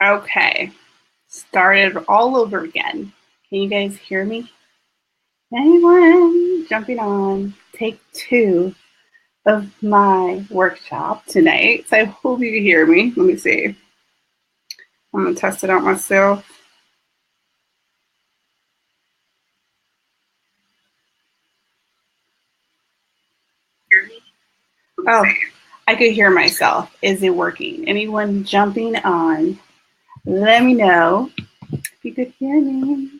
Okay, started all over again. Can you guys hear me? Anyone jumping on take 2 of my workshop tonight? So I hope you can hear me. Let me see. I'm gonna test it out myself. Oh, I could hear myself. Is it working? Anyone jumping on? Let me know if you could hear me.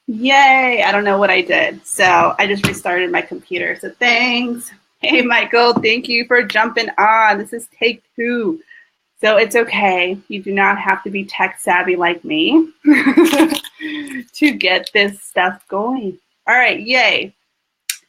Yay, I don't know what I did. So I just restarted my computer. So thanks. Hey, Michael, thank you for jumping on. This is take 2. So it's okay. You do not have to be tech savvy like me to get this stuff going. All right, yay.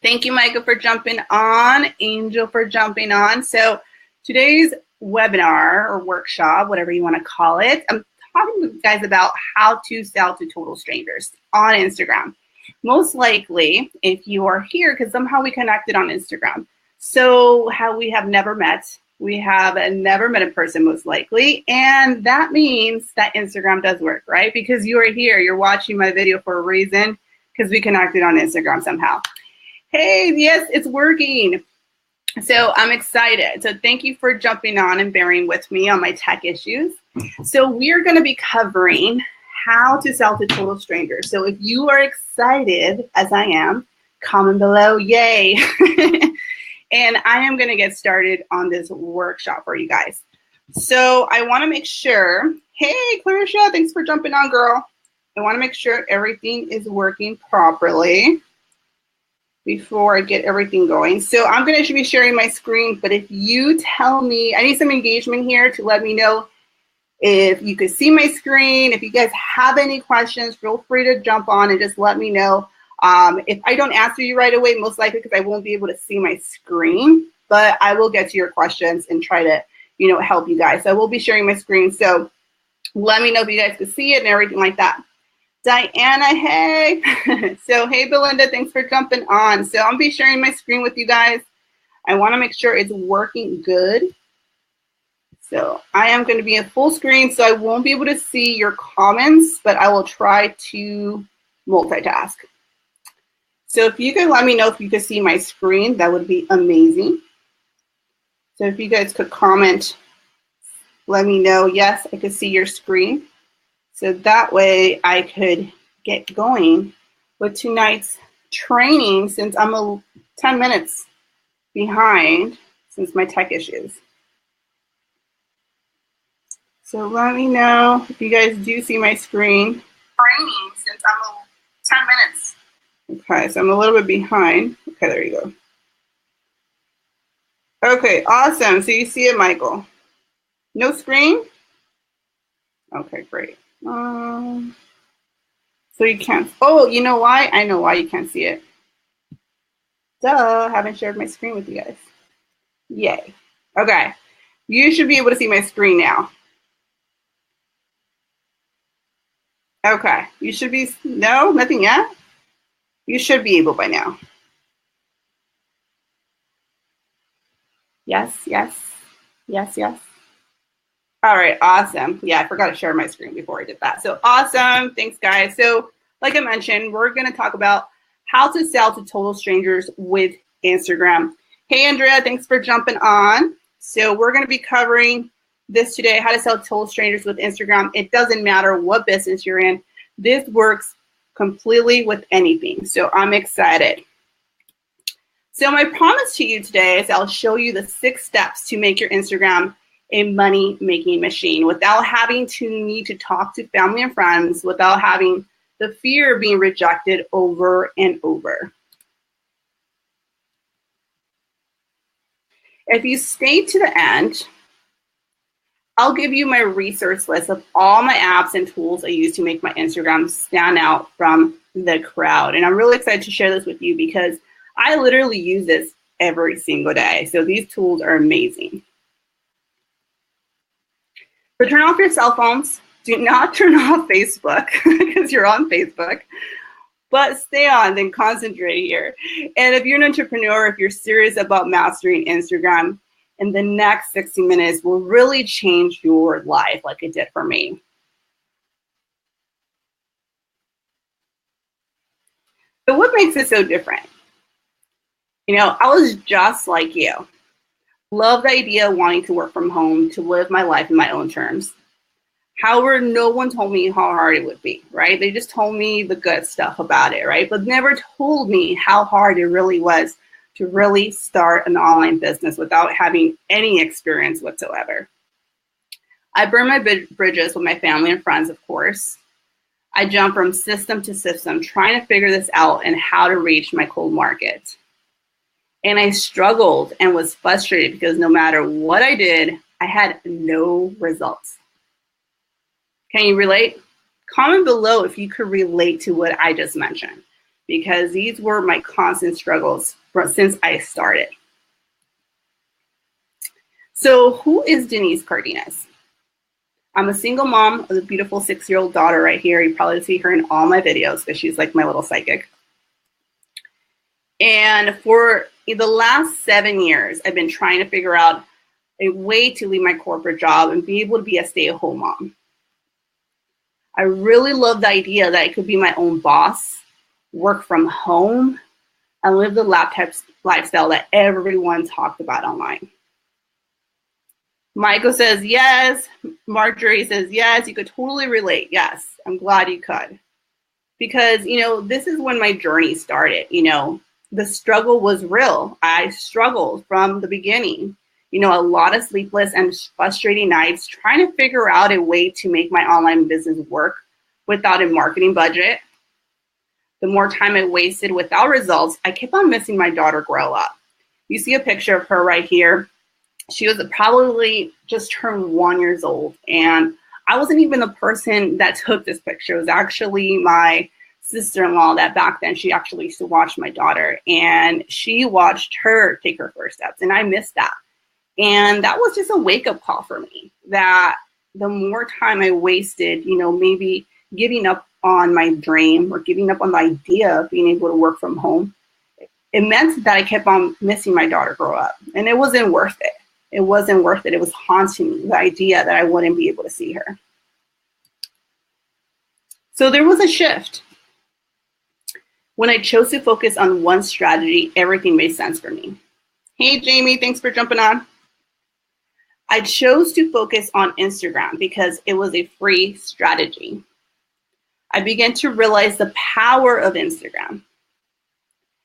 Thank you, Michael, for jumping on. Angel for jumping on. So today's webinar or workshop, whatever you want to call it, I'm talking to you guys about how to sell to total strangers on Instagram. Most likely, if you are here, because somehow we connected on Instagram. So how we have never met. We have never met in person, most likely. And that means that Instagram does work, right? Because you are here. You're watching my video for a reason, because we connected on Instagram somehow. Hey, yes, it's working. So I'm excited. So thank you for jumping on and bearing with me on my tech issues. So we're going to be covering how to sell to total strangers. So if you are excited, as I am, comment below, yay. And I am going to get started on this workshop for you guys. So I want to make sure, hey, Clarissa, thanks for jumping on, girl. I want to make sure everything is working properly before I get everything going. So I'm going to be sharing my screen, but if you tell me, I need some engagement here to let me know if you could see my screen. If you guys have any questions, feel free to jump on and just let me know. If I don't answer you right away, most likely because I won't be able to see my screen, but I will get to your questions and try to, help you guys. So I will be sharing my screen. So let me know if you guys can see it and everything like that. Diana, hey. So, hey, Belinda, thanks for jumping on. So I'll be sharing my screen with you guys. I want to make sure it's working good. So I am going to be in full screen, so I won't be able to see your comments, but I will try to multitask. So if you could let me know if you could see my screen, that would be amazing. So if you guys could comment, let me know, yes, I could see your screen. So that way I could get going with tonight's training, since I'm 10 minutes behind since my tech issues. So let me know if you guys do see my screen. Training since I'm 10 minutes. Okay, so I'm a little bit behind. Okay, there you go. Okay, awesome. So you see it, Michael. No screen? Okay, great. So you can't, oh, you know why? I know why you can't see it. Duh, haven't shared my screen with you guys. Yay. Okay, you should be able to see my screen now. Okay, you should be, no, nothing yet? You should be able by now. Yes, yes, yes, yes. All right, awesome. Yeah, I forgot to share my screen before I did that. So awesome, thanks guys. So like I mentioned, we're gonna talk about how to sell to total strangers with Instagram. Hey, Andrea, thanks for jumping on. So we're gonna be covering this today, how to sell to total strangers with Instagram. It doesn't matter what business you're in. This works completely with anything. So I'm excited. So my promise to you today is I'll show you the 6 steps to make your Instagram a money-making machine without having to need to talk to family and friends, without having the fear of being rejected over and over. If you stay to the end, I'll give you my resource list of all my apps and tools I use to make my Instagram stand out from the crowd. And I'm really excited to share this with you because I literally use this every single day. So these tools are amazing. But turn off your cell phones. Do not turn off Facebook because you're on Facebook. But stay on and concentrate here. And if you're an entrepreneur, if you're serious about mastering Instagram, in the next 60 minutes will really change your life like it did for me. So what makes it so different? You know, I was just like you. Love the idea of wanting to work from home, to live my life in my own terms. However, no one told me how hard it would be, right? They just told me the good stuff about it, right? But never told me how hard it really was to really start an online business without having any experience whatsoever. I burned my bridges with my family and friends, of course. I jumped from system to system, trying to figure this out and how to reach my cold market. And I struggled and was frustrated because no matter what I did, I had no results. Can you relate? Comment below if you could relate to what I just mentioned, because these were my constant struggles since I started. So who is Denise Cardenas? I'm a single mom of a beautiful 6-year-old daughter right here. You probably see her in all my videos because she's like my little psychic. And for the last 7 years, I've been trying to figure out a way to leave my corporate job and be able to be a stay-at-home mom. I really love the idea that I could be my own boss, work from home, and live the laptop lifestyle that everyone talked about online. Michael says, yes. Marjorie says, yes, you could totally relate. Yes, I'm glad you could. Because, you know, this is when my journey started. You know, the struggle was real. I struggled from the beginning. You know, a lot of sleepless and frustrating nights trying to figure out a way to make my online business work without a marketing budget. The more time I wasted without results, I kept on missing my daughter grow up. You see a picture of her right here. She was probably just turned 1 year old. And I wasn't even the person that took this picture. It was actually my sister-in-law that back then she actually used to watch my daughter. And she watched her take her first steps. And I missed that. And that was just a wake-up call for me that the more time I wasted, you know, maybe giving up on my dream or giving up on the idea of being able to work from home, it meant that I kept on missing my daughter grow up. And it wasn't worth it. It wasn't worth it. It was haunting me, the idea that I wouldn't be able to see her. So there was a shift. When I chose to focus on one strategy, everything made sense for me. Hey, Jamie, thanks for jumping on. I chose to focus on Instagram because it was a free strategy. I began to realize the power of Instagram.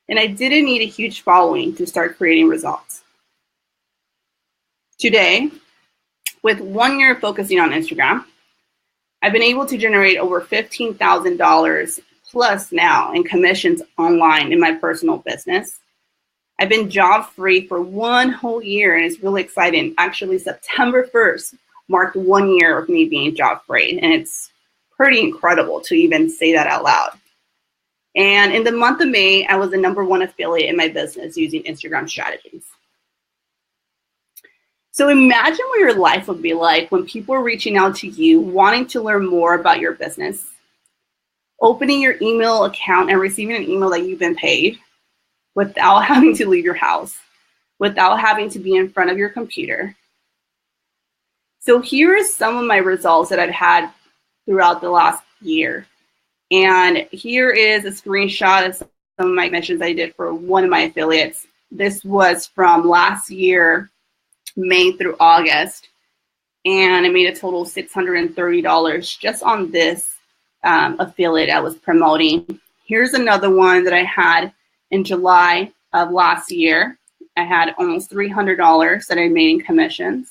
And I didn't need a huge following to start creating results. Today, with 1 year focusing on Instagram, I've been able to generate over $15,000 plus now in commissions online in my personal business. I've been job free for 1 whole year, and it's really exciting. Actually, September 1st marked 1 year of me being job free, and it's pretty incredible to even say that out loud. And in the month of May, I was the #1 affiliate in my business using Instagram strategies. So imagine what your life would be like when people are reaching out to you, wanting to learn more about your business, opening your email account and receiving an email that you've been paid without having to leave your house, without having to be in front of your computer. So here are some of my results that I've had throughout the last year. And here is a screenshot of some of my commissions I did for one of my affiliates. This was from last year, May through August. And I made a total of $630 just on this affiliate I was promoting. Here's another one that I had in July of last year. I had almost $300 that I made in commissions.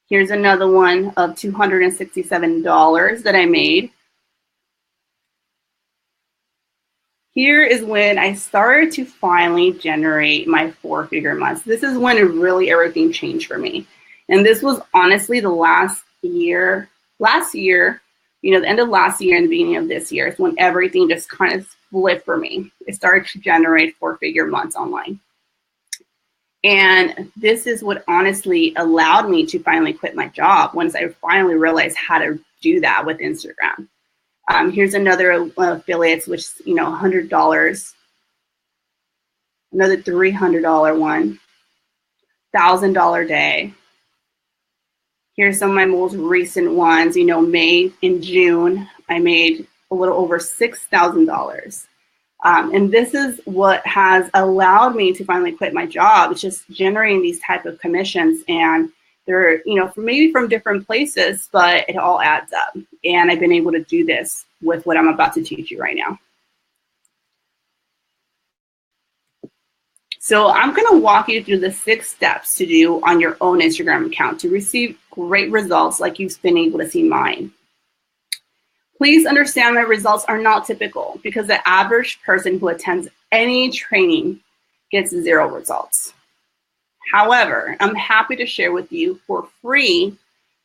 Here's another one of $267 that I made. Here is when I started to finally generate my 4-figure months. This is when really everything changed for me. And this was honestly the last year, you know, the end of last year and the beginning of this year is when everything just kind of flipped for me. It started to generate 4-figure months online. And this is what honestly allowed me to finally quit my job once I finally realized how to do that with Instagram. Here's another affiliates, which, you know, $100, another $300 one, $1,000 day. Here's some of my most recent ones. You know, May and June, I made a little over $6,000. And this is what has allowed me to finally quit my job. It's just generating these type of commissions, and they're, you know, maybe from different places, but it all adds up. And I've been able to do this with what I'm about to teach you right now. So I'm going to walk you through the 6 steps to do on your own Instagram account to receive great results like you've been able to see mine. Please understand that results are not typical, because the average person who attends any training gets 0 results. However, I'm happy to share with you for free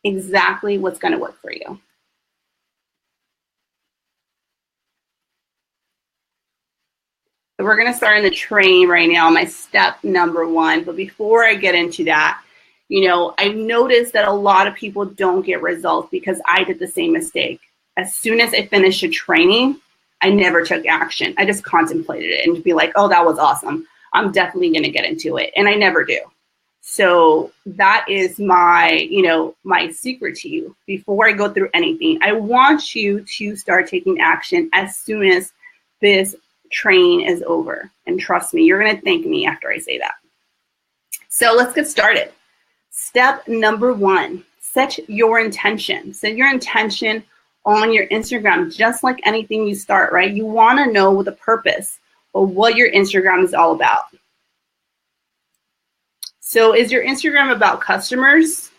exactly what's going to work for you. So we're going to start in the training right now, my step number 1. But before I get into that, you know, I've noticed that a lot of people don't get results because I did the same mistake. As soon as I finished a training, I never took action. I just contemplated it and be like, oh, that was awesome. I'm definitely going to get into it. And I never do. So that is my, you know, my secret to you. Before I go through anything, I want you to start taking action as soon as this training is over. And trust me, you're going to thank me after I say that. So let's get started. Step number 1, set your intention. Set your intention on your Instagram, just like anything you start, right? You want to know the purpose of what your Instagram is all about. So is your Instagram about customers?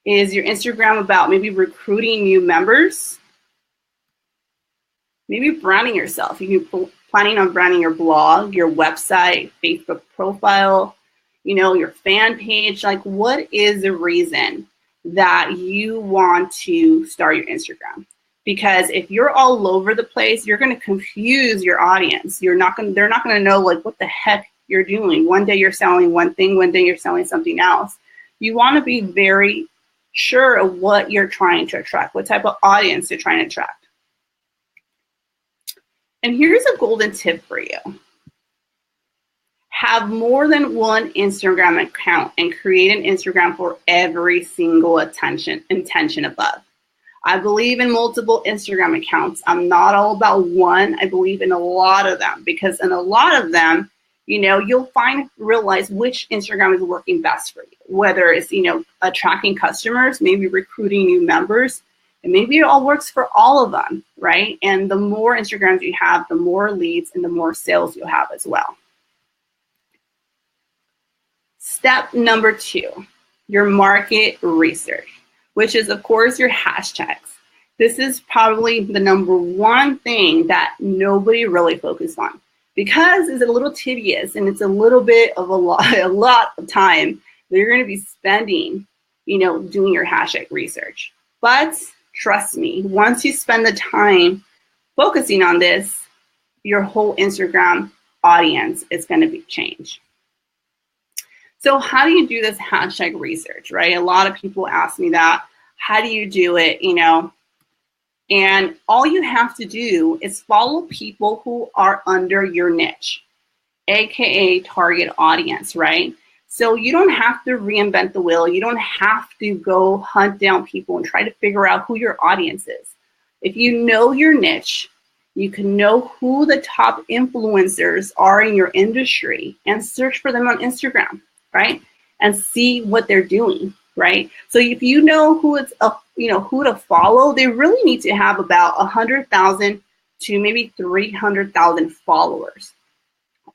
Is your Instagram about maybe recruiting new members? Maybe branding yourself. You're planning on branding your blog, your website, Facebook profile, you know, your fan page. Like, what is the reason that you want to start your Instagram? Because if you're all over the place, you're going to confuse your audience. They're not going to know, like, what the heck you're doing. One day you're selling one thing, one day you're selling something else. You want to be very sure of what you're trying to attract, what type of audience you're trying to attract. And here's a golden tip for you. Have more than one Instagram account and create an Instagram for every single intention above. I believe in multiple Instagram accounts. I'm not all about one. I believe in a lot of them, because in a lot of them, you know, you'll realize which Instagram is working best for you, whether it's, you know, attracting customers, maybe recruiting new members, and maybe it all works for all of them, right? And the more Instagrams you have, the more leads and the more sales you'll have as well. Step number 2, your market research, which is, of course, your hashtags. This is probably the number 1 thing that nobody really focuses on, because it's a little tedious and it's a little bit of a lot of time that you're going to be spending, you know, doing your hashtag research. But trust me, once you spend the time focusing on this, your whole Instagram audience is going to be changed. So how do you do this hashtag research, right? A lot of people ask me that. How do you do it, you know? And all you have to do is follow people who are under your niche, AKA target audience, right? So you don't have to reinvent the wheel. You don't have to go hunt down people and try to figure out who your audience is. If you know your niche, you can know who the top influencers are in your industry and search for them on Instagram, right? And see what they're doing, right? So if you know who who to follow, they really need to have about 100,000 to maybe 300,000 followers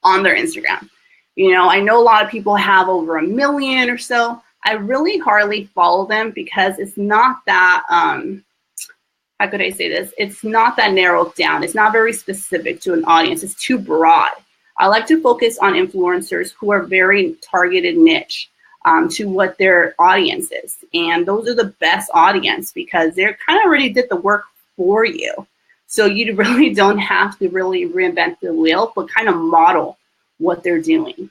on their Instagram. You know, I know a lot of people have over 1 million or so. I really hardly follow them because it's not that, how could I say this? It's not that narrowed down. It's not very specific to an audience. It's too broad. I like to focus on influencers who are very targeted niche to what their audience is. And those are the best audience because they're kind of already did the work for you. So you really don't have to really reinvent the wheel, but kind of model what they're doing,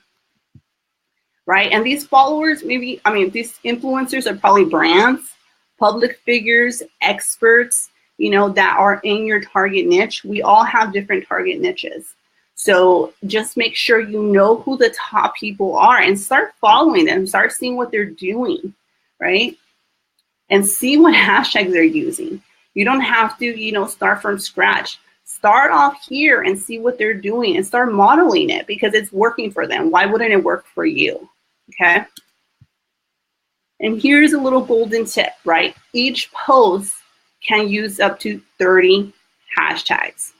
right? And these followers, these influencers are probably brands, public figures, experts, you know, that are in your target niche. We all have different target niches. So just make sure you know who the top people are and start following them, start seeing what they're doing, right? And see what hashtags they're using. You don't have to, start from scratch. Start off here and see what they're doing and start modeling it because it's working for them. Why wouldn't it work for you? Okay. And here's a little golden tip, right? Each post can use up to 30 hashtags.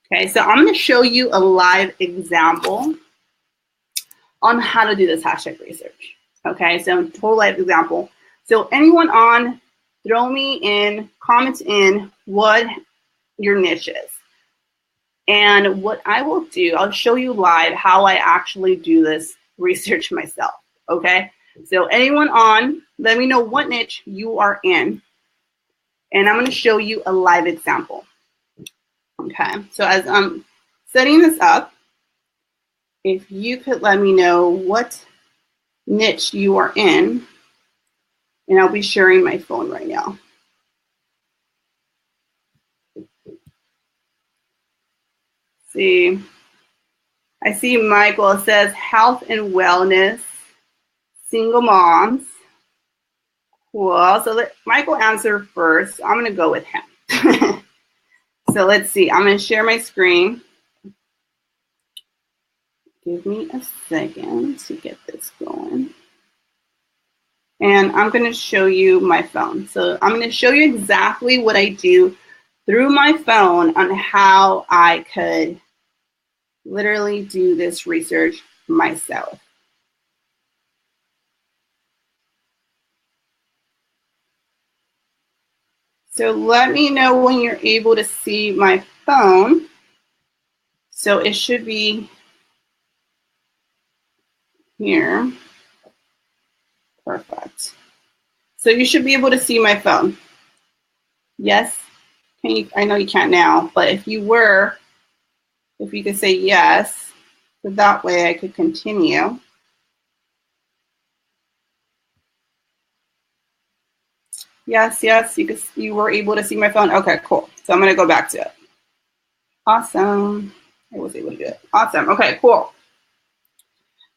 Okay, so I'm going to show you a live example on how to do this hashtag research. Okay, so total live example. So anyone on, throw me in, comment in what your niche is. And what I will do, I'll show you live how I actually do this research myself. Okay, so anyone on, let me know what niche you are in. And I'm going to show you a live example. Okay, so as I'm setting this up, if you could let me know what niche you are in, and I'll be sharing my phone right now. See, I see Michael says health and wellness, single moms. Cool, so let Michael answer first. I'm gonna go with him. So let's see, I'm gonna share my screen. Give me a second to get this going. And I'm going to show you my phone. So I'm going to show you exactly what I do through my phone on how I could literally do this research myself. So let me know when you're able to see my phone. So it should be here. Perfect. So you should be able to see my phone. Yes? Can you? I know you can't now, but if you were, if you could say yes, so that way I could continue. Yes, yes, you were able to see my phone. Okay, cool. So I'm gonna go back to it. Awesome. I was able to do it. Awesome. Okay, cool.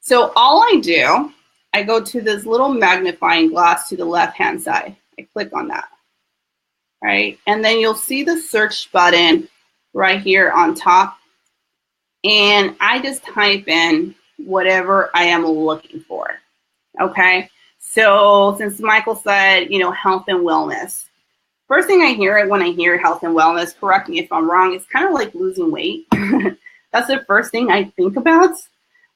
So all I do, I go to this little magnifying glass to the left-hand side. I click on that. Right? And then you'll see the search button right here on top. And I just type in whatever I am looking for. Okay. So since Michael said, health and wellness, first thing I hear when I hear health and wellness, correct me if I'm wrong, it's kind of like losing weight. That's the first thing I think about.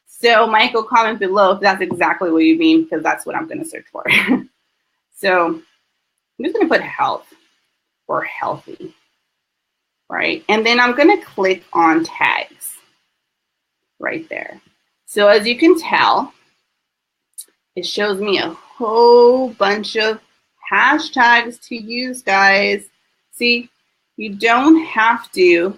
So Michael, comment below if that's exactly what you mean, because that's what I'm going to search for. So I'm just going to put health or healthy, right? And then I'm going to click on tags right there. So as you can tell, it shows me a whole bunch of hashtags to use, guys. See, you don't have to,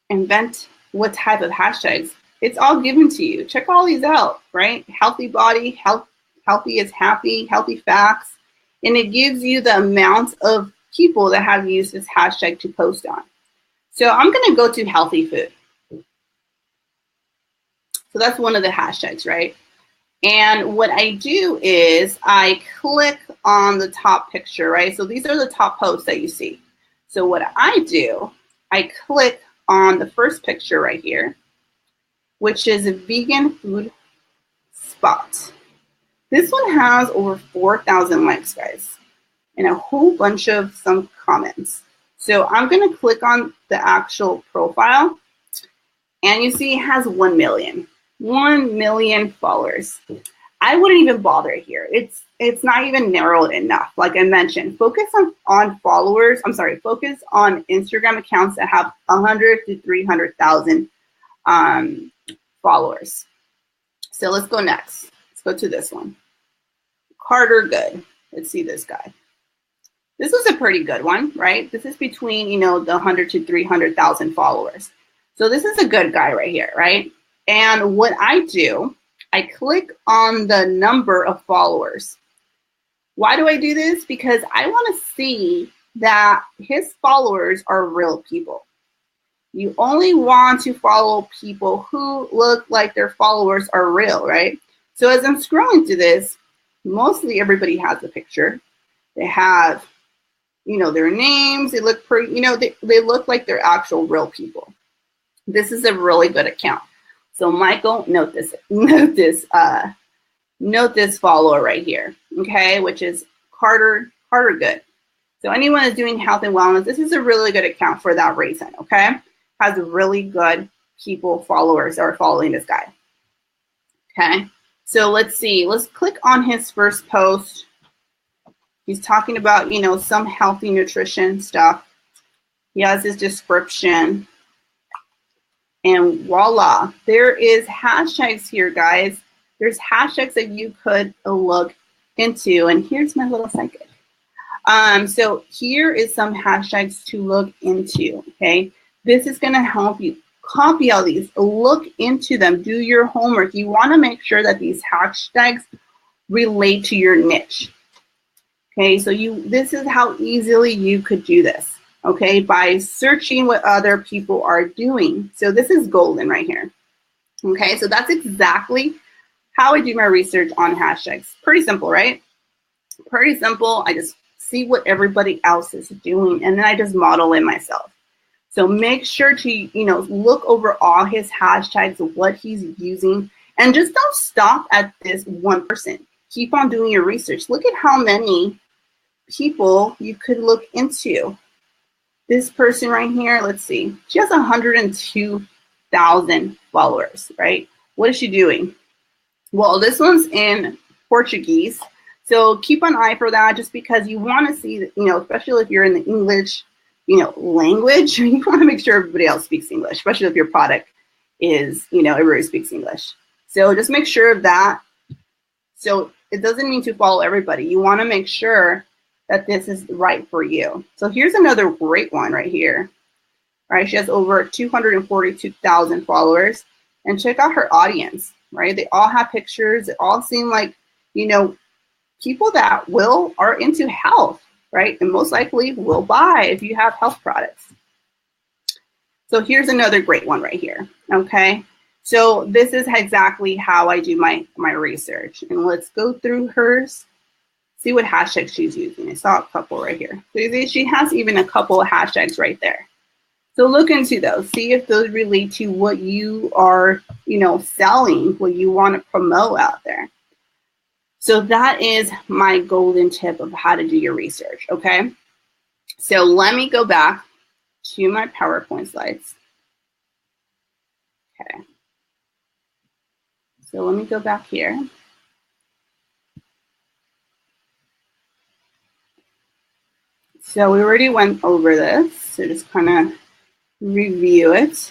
invent what type of hashtags. It's all given to you. Check all these out, right? Healthy body, healthy is happy, healthy facts. And it gives you the amount of people that have used this hashtag to post on. So I'm going to go to healthy food. So that's one of the hashtags, right? And what I do is I click on the top picture, right? So these are the top posts that you see. So what I do, I click on the first picture right here, which is a vegan food spot. This one has over 4,000 likes, guys, and a whole bunch of some comments. So I'm going to click on the actual profile, and you see it has 1 million. 1 million followers. I wouldn't even bother here. It's not even narrowed enough. Like I mentioned, focus on followers. I'm sorry, focus on Instagram accounts that have 100 to 300,000 followers. So let's go next. Let's go to this one. Carter Good. Let's see this guy. This was a pretty good one, right? This is between, the 100 to 300,000 followers. So this is a good guy right here, right? And what I do, I click on the number of followers. Why do I do this? Because I want to see that his followers are real people. You only want to follow people who look like their followers are real, right? So as I'm scrolling through this, mostly everybody has a picture. They have, their names. They look pretty, they look like they're actual real people. This is a really good account. So Michael, note this follower right here, okay, which is Carter Good. So anyone is doing health and wellness, this is a really good account for that reason, okay? Has really good followers that are following this guy, okay? So let's see, let's click on his first post. He's talking about, some healthy nutrition stuff. He has his description. And voila, there is hashtags here, guys. There's hashtags that you could look into. And here's my little psychic. So here is some hashtags to look into, okay? This is going to help you copy all these, look into them, do your homework. You want to make sure that these hashtags relate to your niche. Okay, so this is how easily you could do this, okay, by searching what other people are doing. So this is golden right here. Okay, so that's exactly how I do my research on hashtags. Pretty simple, right? Pretty simple. I just see what everybody else is doing, and then I just model it myself. So make sure to, look over all his hashtags, what he's using, and just don't stop at this one person. Keep on doing your research. Look at how many people you could look into. This person right here, let's see, she has 102,000 followers, right? What is she doing? Well, this one's in Portuguese. So keep an eye for that, just because you want to see, especially if you're in the English, language, you want to make sure everybody else speaks English, especially if your product is, everybody speaks English. So just make sure of that. So it doesn't mean to follow everybody. You want to make sure that this is right for you. So here's another great one right here. All right, she has over 242,000 followers. And check out her audience, right? They all have pictures. They all seem like, people that are into health, right? And most likely will buy if you have health products. So here's another great one right here, okay? So this is exactly how I do my research. And let's go through hers, see what hashtags she's using. I saw a couple right here. So you see she has even a couple of hashtags right there. So look into those. See if those relate to what you are, selling, what you want to promote out there. So that is my golden tip of how to do your research, okay? So let me go back to my PowerPoint slides. Okay. So let me go back here. So we already went over this, so just kind of review it.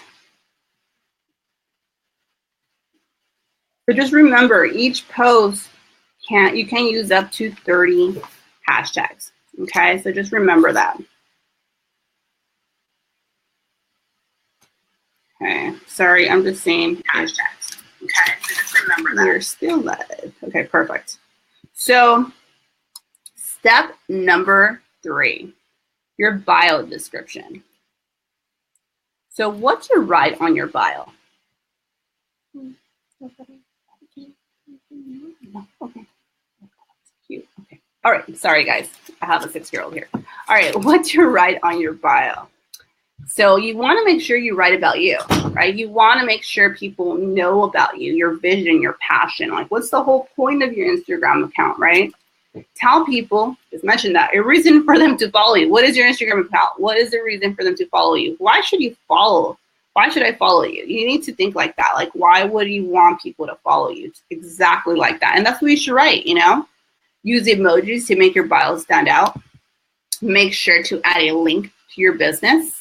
So just remember, each post you can use up to 30 hashtags, okay? So just remember that. Okay, sorry, I'm just saying hashtags. Okay, so just remember that. We're still live. Okay, perfect. So step number 3, your bio description. So what to write on your bio? Okay. Cute. Okay. All right. Sorry, guys. I have a 6-year-old here. All right. What to write on your bio? So you want to make sure you write about you, right? You want to make sure people know about you, your vision, your passion. Like, what's the whole point of your Instagram account, right? Tell people, just mention that, a reason for them to follow you. What is your Instagram account? What is the reason for them to follow you? Why should you follow? Why should I follow you? You need to think like that. Like, why would you want people to follow you? It's exactly like that. And that's what you should write, Use emojis to make your bio stand out. Make sure to add a link to your business.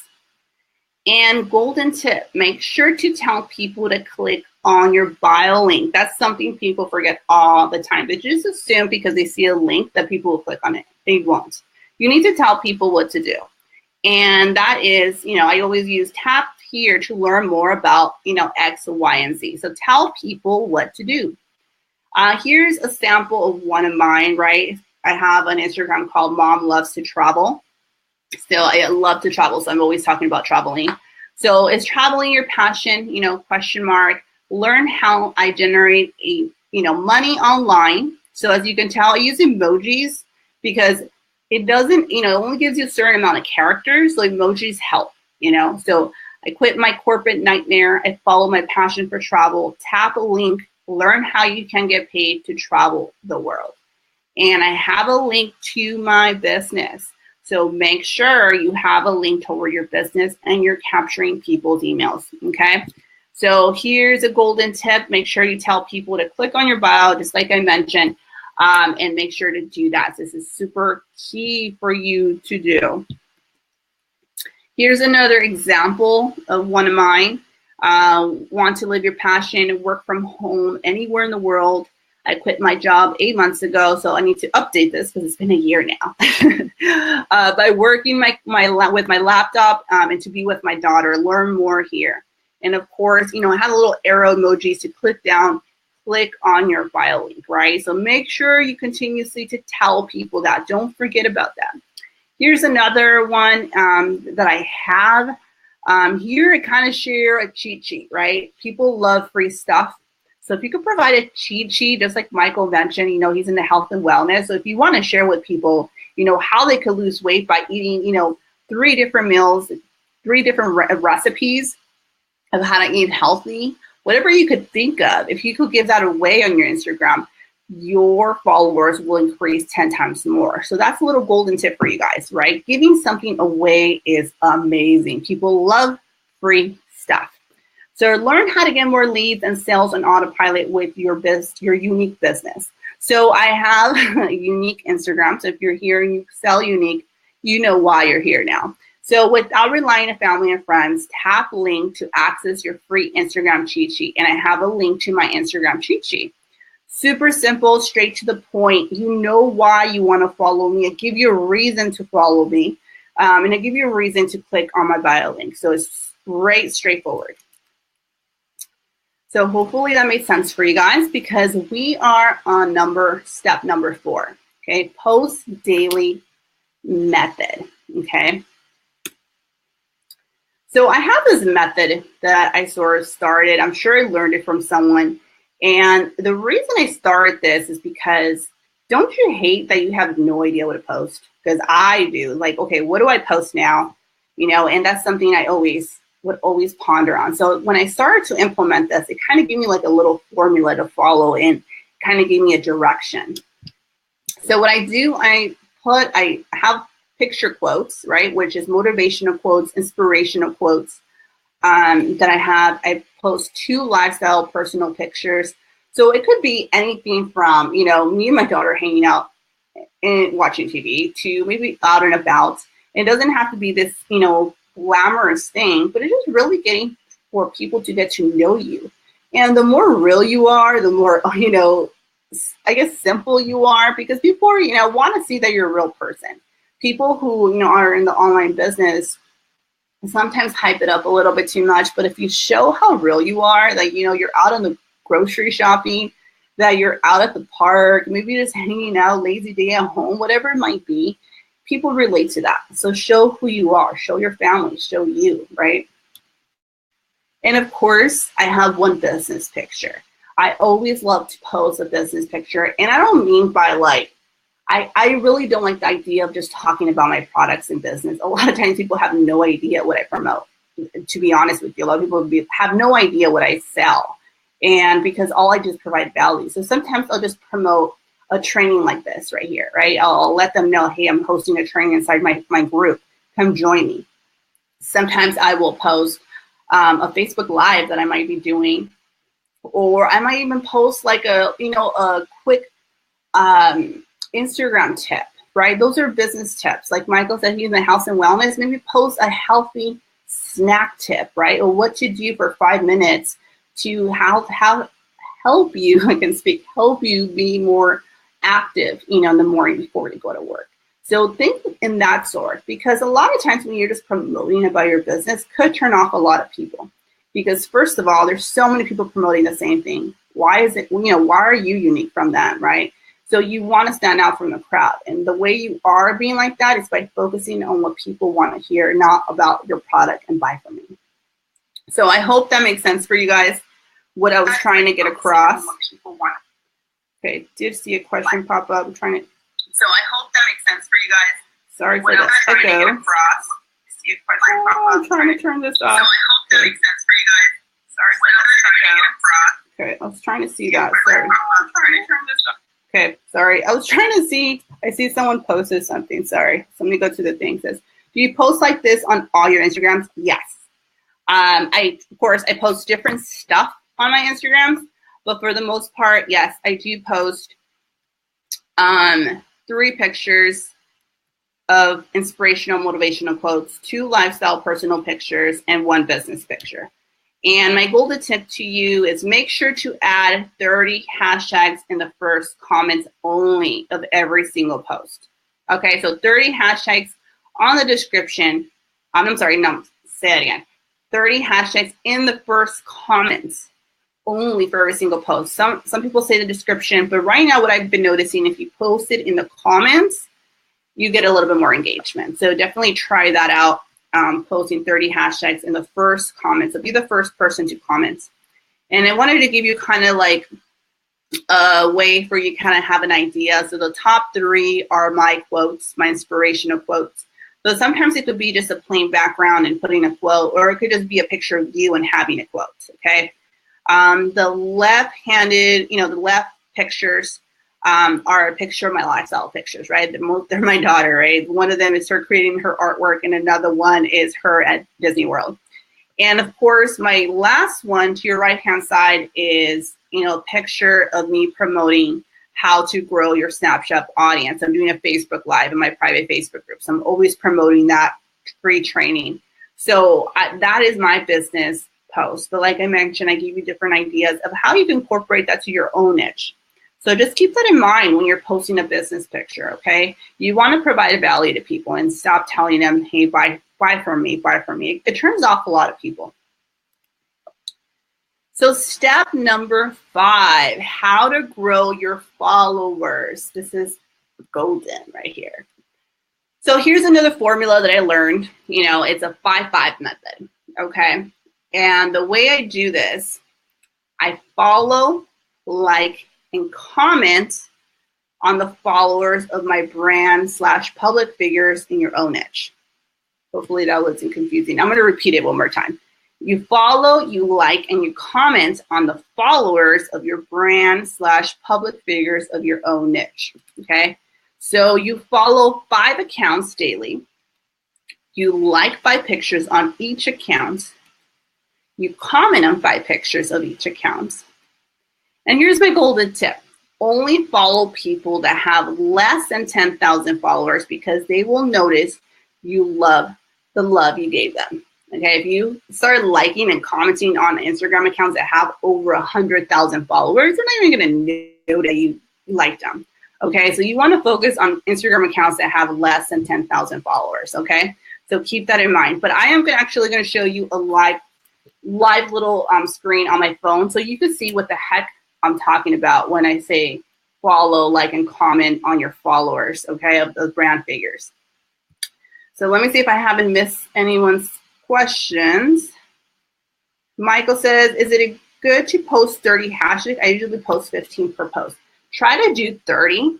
And golden tip, make sure to tell people to click on your bio link. That's something people forget all the time. They just assume because they see a link that people will click on it. They won't. You need to tell people what to do. And that is, I always use tap here to learn more about, X, Y, and Z. So tell people what to do. Here's a sample of one of mine, right? I have an Instagram called Mom Loves to Travel. Still, I love to travel, so I'm always talking about traveling. So is traveling your passion, question mark. Learn how I generate money online. So as you can tell, I use emojis because it doesn't, it only gives you a certain amount of characters. So emojis help, So I quit my corporate nightmare. I follow my passion for travel. Tap a link, learn how you can get paid to travel the world. And I have a link to my business. So make sure you have a link toward your business and you're capturing people's emails, okay? So here's a golden tip. Make sure you tell people to click on your bio, just like I mentioned, and make sure to do that. This is super key for you to do. Here's another example of one of mine. Want to live your passion, work from home anywhere in the world. I quit my job 8 months ago, so I need to update this because it's been a year now. By working with my laptop and to be with my daughter, learn more here. And of course, I had a little arrow emojis to click on your bio link, right? So make sure you continuously to tell people that. Don't forget about that. Here's another one that I have. Here I kind of share a cheat sheet, right? People love free stuff. So if you could provide a cheat sheet, just like Michael mentioned, he's into health and wellness. So if you want to share with people, how they could lose weight by eating, 3 different meals, 3 different recipes of how to eat healthy, whatever you could think of, if you could give that away on your Instagram, your followers will increase 10 times more. So that's a little golden tip for you guys, right? Giving something away is amazing. People love free stuff. So learn how to get more leads and sales on autopilot with your unique business. So I have a unique Instagram. So if you're here and you sell unique, you know why you're here now. So without relying on family and friends, tap link to access your free Instagram cheat sheet. And I have a link to my Instagram cheat sheet. Super simple, straight to the point. You know why you want to follow me. I give you a reason to follow me. And I give you a reason to click on my bio link. So it's great, straightforward. So hopefully that made sense for you guys because we are on step number 4. Okay, post daily method. Okay. So I have this method that I sort of started. I'm sure I learned it from someone. And the reason I started this is because don't you hate that you have no idea what to post? Because I do. Like, okay, what do I post now? And that's something I would always ponder on. So when I started to implement this, it kind of gave me like a little formula to follow and kind of gave me a direction. So what I do, I have picture quotes, right, which is motivational quotes, inspirational quotes that I have. I post 2 lifestyle personal pictures. So it could be anything from, me and my daughter hanging out and watching TV to maybe out and about. It doesn't have to be this, glamorous thing, but it's just really getting for people to get to know you. And the more real you are, the more, I guess simple you are, because people are, want to see that you're a real person. People who, are in the online business sometimes hype it up a little bit too much, but if you show how real you are, like, you're out on the grocery shopping, that you're out at the park, maybe just hanging out, lazy day at home, whatever it might be, people relate to that. So show who you are, show your family, show you, right? And of course, I have one business picture. I always love to post a business picture. And I don't mean by like, I really don't like the idea of just talking about my products and business. A lot of times people have no idea what I promote. To be honest with you, a lot of people have no idea what I sell. And because all I do is provide value. So sometimes I'll just promote a training like this right here, right? I'll let them know, hey, I'm hosting a training inside my group. Come join me. Sometimes I will post a Facebook Live that I might be doing, or I might even post like a quick Instagram tip, right? Those are business tips. Like Michael said, he's in the health and wellness. Maybe post a healthy snack tip, right? Or what to do for 5 minutes to help you, help you be more active, in the morning before you go to work. So think in that sort, because a lot of times when you're just promoting about your business could turn off a lot of people. Because first of all, there's so many people promoting the same thing. Why is it, why are you unique from them, right? So you want to stand out from the crowd. And the way you are being like that is by focusing on what people want to hear, not about your product and buy from me. So I hope that makes sense for you guys, what I was trying to get across. Okay, did see a question pop up. I'm trying to. So I hope that makes sense for you guys. Sorry for the echo. I'm trying to turn this off. So I hope that makes sense for you guys. Sorry for the echo. Okay, I was trying to see that. Sorry. I'm trying to turn this off. Okay, sorry. I was trying to see. I see someone posted something. Sorry. So let me go to the thing. It says, do you post like this on all your Instagrams? Yes. Of course, I post different stuff on my Instagrams, but for the most part, yes, I do post 3 pictures of inspirational, motivational quotes, 2 lifestyle personal pictures, and 1 business picture. And my golden tip to you is make sure to add 30 hashtags in the first comments only of every single post. Okay, so 30 hashtags on the description. I'm sorry, no, say it again. 30 hashtags in the first comments only for every single post. Some people say the description, but right now what I've been noticing, if you post it in the comments, you get a little bit more engagement. So definitely try that out, posting 30 hashtags in the first comments. So be the first person to comment. And I wanted to give you kind of like a way for you to kind of have an idea. So the top 3 are my quotes, my inspirational quotes. So sometimes it could be just a plain background and putting a quote, or it could just be a picture of you and having a quote, okay? The left-handed, the left pictures are a picture of my lifestyle pictures, right? They're my daughter, right? One of them is her creating her artwork, and another one is her at Disney World. And of course, my last one to your right-hand side is, a picture of me promoting how to grow your Snapchat audience. I'm doing a Facebook Live in my private Facebook group. So I'm always promoting that free training. So that is my business post. But like I mentioned, I give you different ideas of how you can incorporate that to your own niche. So just keep that in mind when you're posting a business picture, okay? You want to provide value to people and stop telling them, hey, buy from me, buy from me. It turns off a lot of people. So step number 5, how to grow your followers. This is golden right here. So here's another formula that I learned. It's a 5-5 method, okay? And the way I do this, I follow, like, and comment on the followers of my brand/public figures in your own niche. Hopefully that wasn't confusing. I'm going to repeat it one more time. You follow, you like, and you comment on the followers of your brand/public figures of your own niche, okay? So you follow 5 accounts daily. You like 5 pictures on each account. You comment on 5 pictures of each account. And here's my golden tip. Only follow people that have less than 10,000 followers because they will notice you love the love you gave them. Okay, if you start liking and commenting on Instagram accounts that have over 100,000 followers, they're not even going to know that you liked them. Okay, so you want to focus on Instagram accounts that have less than 10,000 followers. Okay, so keep that in mind. But I am actually going to show you a live little screen on my phone so you can see what the heck I'm talking about when I say follow, like, and comment on your followers, okay, of those brand figures. So let me see if I haven't missed anyone's questions. Michael says, is it good to post 30 hashtags? I usually post 15 per post. Try to do 30.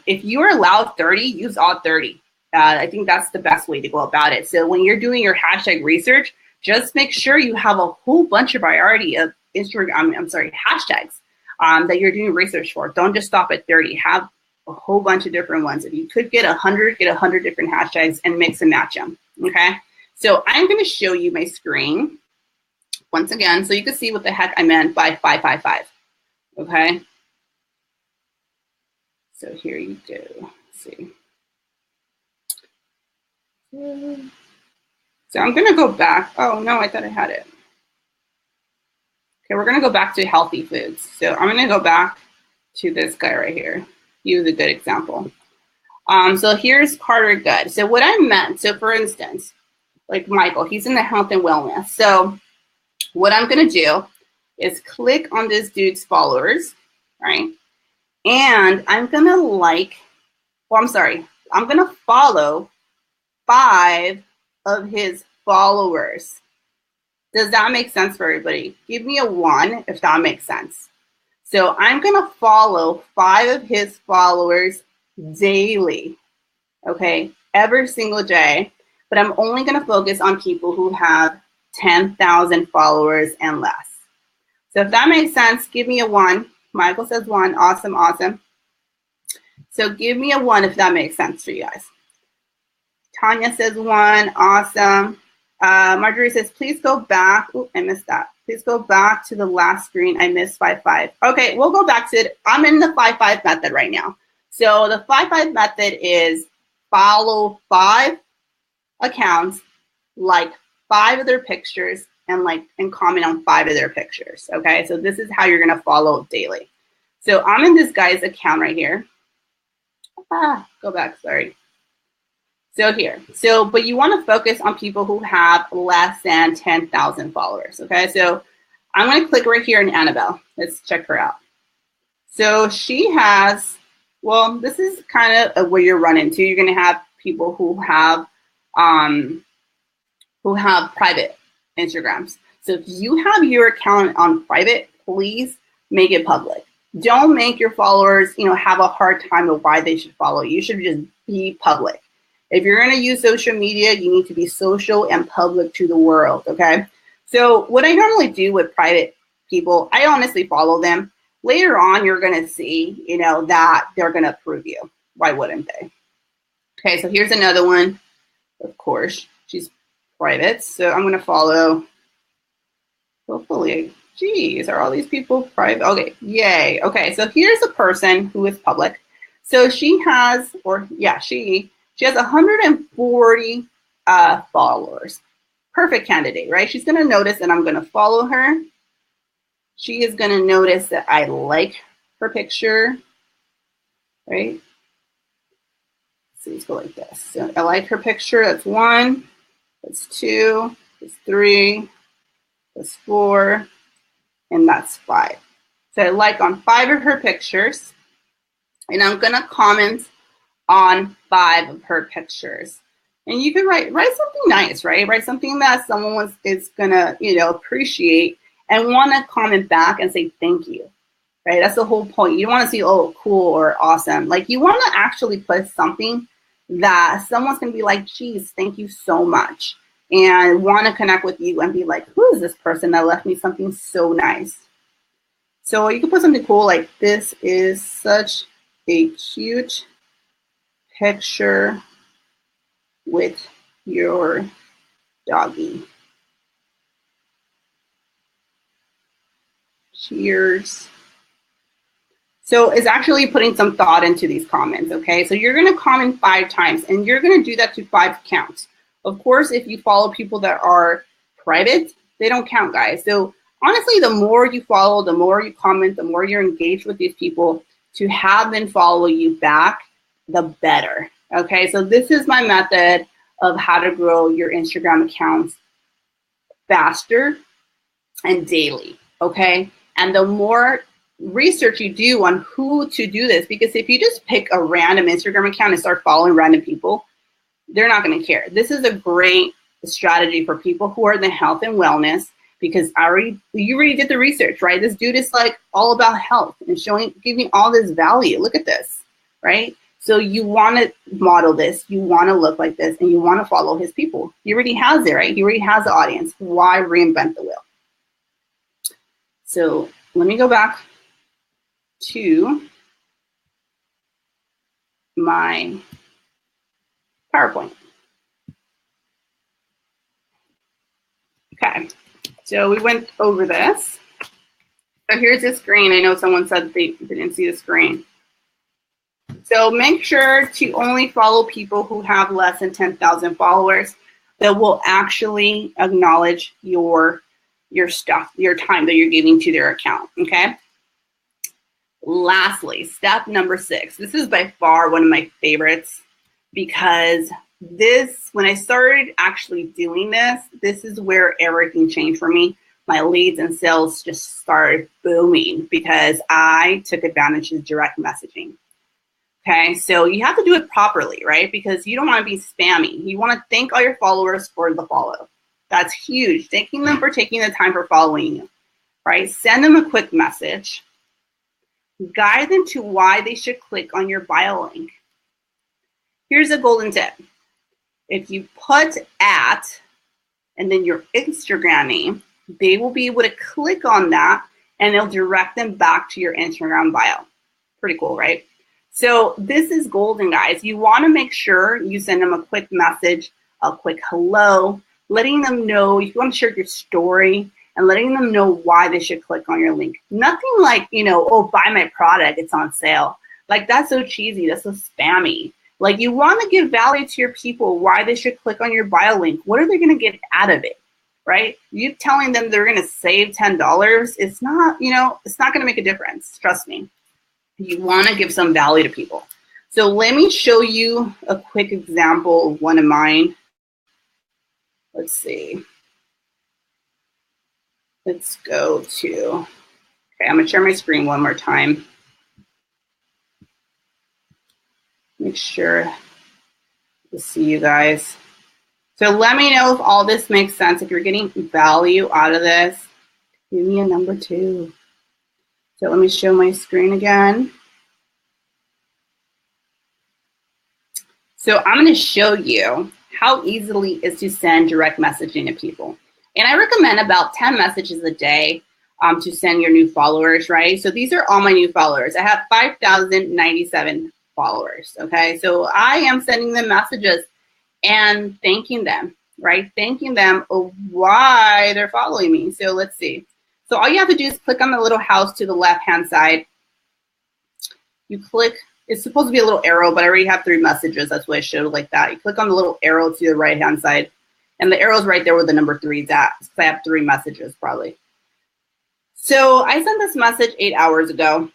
If you are allowed 30, use all 30. I think that's the best way to go about it. So when you're doing your hashtag research, just make sure you have a whole bunch of variety of hashtags that you're doing research for. Don't just stop at 30. Have a whole bunch of different ones. If you could get 100, get 100 different hashtags and mix and match them, okay? So I'm going to show you my screen once again so you can see what the heck I meant by 555, okay? So here you go. Let's see. So I'm going to go back. Oh, no, I thought I had it. Okay, we're going to go back to healthy foods. So I'm going to go back to this guy right here. He was a good example. So here's Carter Good. So what I meant, so for instance, like Michael, he's in the health and wellness. So what I'm going to do is click on this dude's followers, right? And I'm going to I'm going to follow 5 of his followers. Does that make sense for everybody? Give me a 1 if that makes sense. So I'm going to follow 5 of his followers daily, okay, every single day. But I'm only going to focus on people who have 10,000 followers and less. So if that makes sense, give me a 1. Michael says 1. Awesome, awesome. So give me a 1 if that makes sense for you guys. Tanya says 1. Awesome. Marjorie says, please go back. Oh, I missed that. Please go back to the last screen. I missed 5-5. Okay, we'll go back to it. I'm in the 5-5 method right now. So the 5-5 method is follow 5 accounts, like 5 of their pictures, and comment on 5 of their pictures. Okay, so this is how you're gonna follow daily. So I'm in this guy's account right here. Go back, sorry. So here, but you want to focus on people who have less than 10,000 followers, okay? So I'm going to click right here on Annabelle. Let's check her out. So she has, well, this is kind of where you're running to. You're going to have people who have private Instagrams. So if you have your account on private, please make it public. Don't make your followers, have a hard time of why they should follow you. You should just be public. If you're going to use social media, you need to be social and public to the world, okay? So what I normally do with private people, I honestly follow them. Later on, you're going to see, that they're going to approve you. Why wouldn't they? Okay, so here's another one. Of course, she's private, so I'm going to follow, hopefully, geez, are all these people private? Okay, yay. Okay, so here's a person who is public. So she has, she has 140 followers. Perfect candidate, right? She's going to notice that I'm going to follow her. She is going to notice that I like her picture, right? So let's go like this. So I like her picture. That's 1. That's 2. That's 3. That's 4. And that's 5. So I like on 5 of her pictures. And I'm going to comment on 5 of her pictures. And you can write something nice, right? Write something that someone is gonna, appreciate and want to comment back and say thank you, right? That's the whole point. You don't want to see, oh, cool or awesome. Like, you want to actually put something that someone's gonna be like, geez, thank you so much, and want to connect with you and be like, who is this person that left me something so nice? So you can put something cool like, this is such a cute picture with your doggy. Cheers. So it's actually putting some thought into these comments, okay? So you're going to comment 5 times, and you're going to do that to 5 accounts. Of course, if you follow people that are private, they don't count, guys. So honestly, the more you follow, the more you comment, the more you're engaged with these people, to have them follow you back, the better. Okay, so this is my method of how to grow your Instagram accounts faster and daily. Okay, and the more research you do on who to do this, because if you just pick a random Instagram account and start following random people, they're not going to care. This is a great strategy for people who are in the health and wellness, because you already did the research, right? This dude is like all about health and giving all this value. Look at this, right? So you want to model this, you want to look like this, and you want to follow his people. He already has it, right? He already has the audience. Why reinvent the wheel? So let me go back to my PowerPoint. Okay, so we went over this. So here's the screen. I know someone said they didn't see the screen. So make sure to only follow people who have less than 10,000 followers that will actually acknowledge your stuff, your time that you're giving to their account, okay? Lastly, step number 6. This is by far one of my favorites, because when I started actually doing this is where everything changed for me. My leads and sales just started booming because I took advantage of direct messaging. Okay, so you have to do it properly, right? Because you don't want to be spammy. You want to thank all your followers for the follow. That's huge. Thanking them for taking the time for following you, right? Send them a quick message. Guide them to why they should click on your bio link. Here's a golden tip. If you put @ and then your Instagram name, they will be able to click on that and it'll direct them back to your Instagram bio. Pretty cool, right? So this is golden, guys. You want to make sure you send them a quick message, a quick hello, letting them know if you want to share your story and letting them know why they should click on your link. Nothing like, oh, buy my product, it's on sale. Like, that's so cheesy, that's so spammy. Like, you want to give value to your people, why they should click on your bio link. What are they going to get out of it, right? You telling them they're going to save $10, it's not, it's not going to make a difference. Trust me. You want to give some value to people. So let me show you a quick example of one of mine. Let's see. Let's go to, okay, I'm going to share my screen one more time. Make sure to see you guys. So let me know if all this makes sense. If you're getting value out of this, give me a number 2. So let me show my screen again. So I'm going to show you how easily it is to send direct messaging to people. And I recommend about 10 messages a day to send your new followers, right? So these are all my new followers. I have 5,097 followers, okay? So I am sending them messages and thanking them, right? Thanking them of why they're following me. So let's see. So all you have to do is click on the little house to the left-hand side. You click, it's supposed to be a little arrow, but I already have 3 messages. That's why I showed it like that. You click on the little arrow to the right-hand side, and the arrow's right there where the number 3 is at. So I have 3 messages probably. So I sent this message 8 hours ago,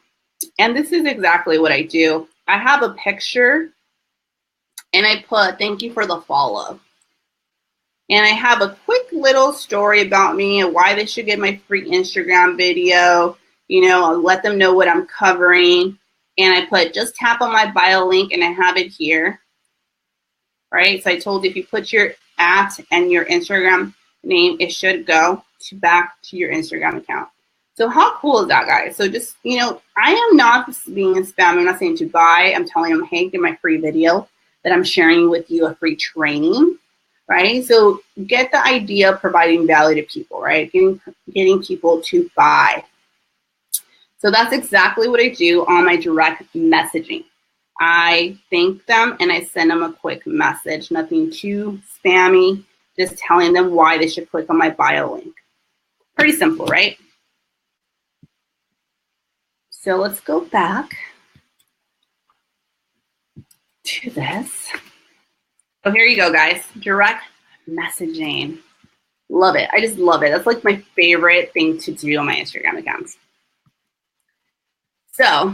and this is exactly what I do. I have a picture, and I put, thank you for the follow. And I have a quick little story about me and why they should get my free Instagram video. I'll let them know what I'm covering. And I put, just tap on my bio link, and I have it here. Right? So I told you if you put your @ and your Instagram name, it should go back to your Instagram account. So how cool is that, guys? So just, I am not being spam. I'm not saying to buy. I'm telling them, hey, get my free video that I'm sharing with you, a free training, right? So get the idea of providing value to people, right? Getting people to buy. So that's exactly what I do on my direct messaging. I thank them and I send them a quick message, nothing too spammy, just telling them why they should click on my bio link. Pretty simple, right? So let's go back to this. So here you go, guys. Direct messaging. Love it. I just love it. That's like my favorite thing to do on my Instagram accounts. So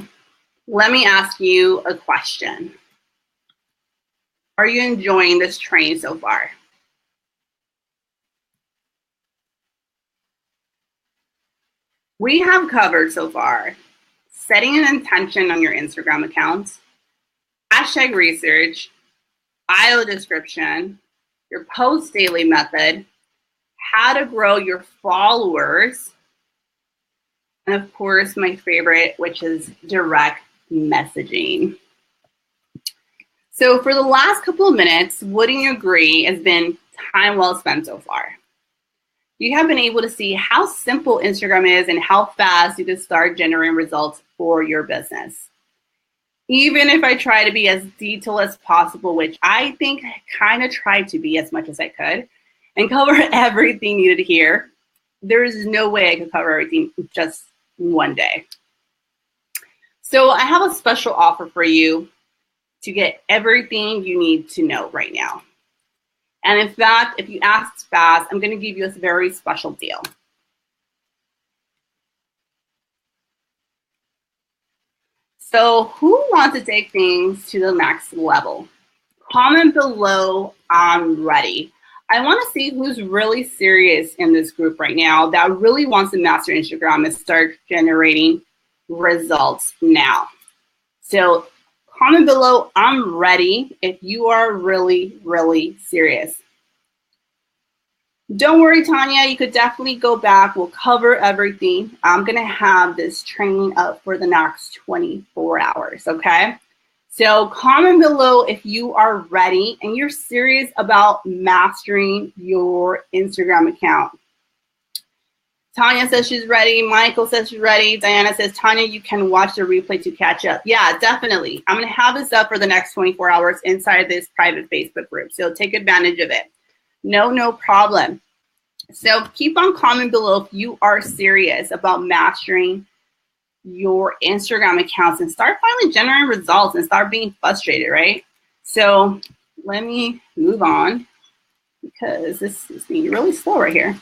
let me ask you a question. Are you enjoying this training so far? We have covered so far setting an intention on your Instagram accounts, hashtag research, bio description, your post daily method, how to grow your followers, and of course, my favorite, which is direct messaging. So for the last couple of minutes, wouldn't you agree, has been time well spent so far? You have been able to see how simple Instagram is and how fast you can start generating results for your business. Even if I try to be as detailed as possible, which I think I kind of tried to be as much as I could, and cover everything needed here, there is no way I could cover everything just one day. So I have a special offer for you to get everything you need to know right now. And in fact, if you ask fast, I'm going to give you a very special deal. So who wants to take things to the next level? Comment below, I'm ready. I want to see who's really serious in this group right now that really wants to master Instagram and start generating results now. So comment below, I'm ready, if you are really, really serious. Don't worry, Tanya, you could definitely go back. We'll cover everything. I'm going to have this training up for the next 24 hours, okay? So comment below if you are ready and you're serious about mastering your Instagram account. Tanya says she's ready. Michael says she's ready. Diana says, Tanya, you can watch the replay to catch up. Yeah, definitely. I'm going to have this up for the next 24 hours inside this private Facebook group. So take advantage of it. No problem. So keep on commenting below if you are serious about mastering your Instagram accounts and start finally generating results and start being frustrated, right? So let me move on because this is being really slow right here.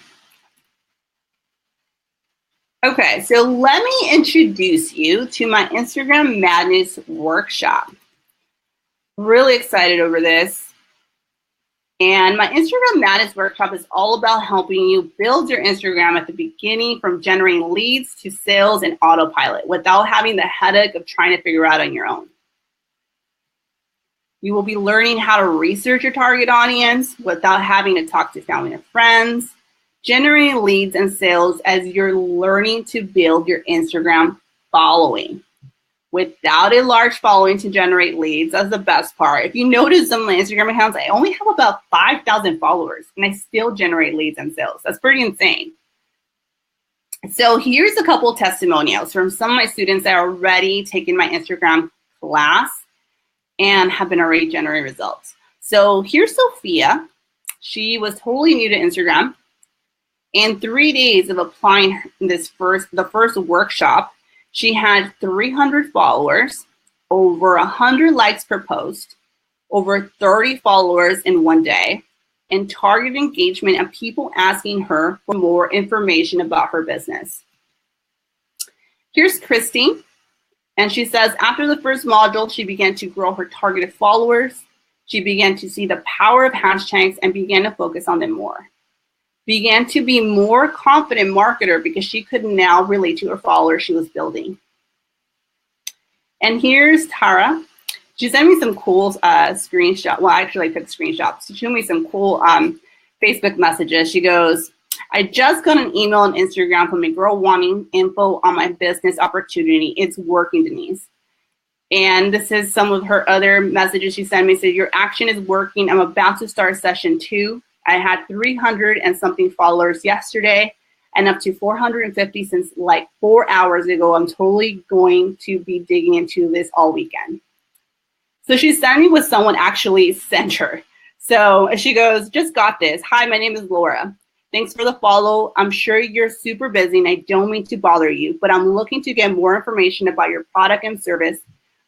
Okay, so let me introduce you to my Instagram Madness workshop. Really excited over this. And my Instagram Madness workshop is all about helping you build your Instagram at the beginning, from generating leads to sales and autopilot without having the headache of trying to figure out on your own. You will be learning how to research your target audience without having to talk to family and friends, generating leads and sales as you're learning to build your Instagram following. Without a large following to generate leads, that's the best part. If you notice some of my Instagram accounts, I only have about 5,000 followers and I still generate leads and sales. That's pretty insane. So here's a couple of testimonials from some of my students that are already taking my Instagram class and have been already generating results. So here's Sophia. She was totally new to Instagram. In 3 days of applying the first workshop, she had 300 followers, over 100 likes per post, over 30 followers in 1 day, and target engagement and people asking her for more information about her business. Here's Christine, and she says after the first module, she began to grow her targeted followers. She began to see the power of hashtags and began to focus on them more. Began to be more confident marketer because she could now relate to her followers she was building. And here's Tara. She sent me some cool screenshots. Well, actually, I took screenshots. She showed me some cool Facebook messages. She goes, I just got an email on Instagram from a girl wanting info on my business opportunity. It's working, Denise. And this is some of her other messages she sent me. So your action is working. I'm about to start session 2. I had 300 and something followers yesterday and up to 450 since like 4 hours ago. I'm totally going to be digging into this all weekend. So she sent me what someone actually sent her. So she goes, just got this. Hi, my name is Laura. Thanks for the follow. I'm sure you're super busy and I don't mean to bother you, but I'm looking to get more information about your product and service.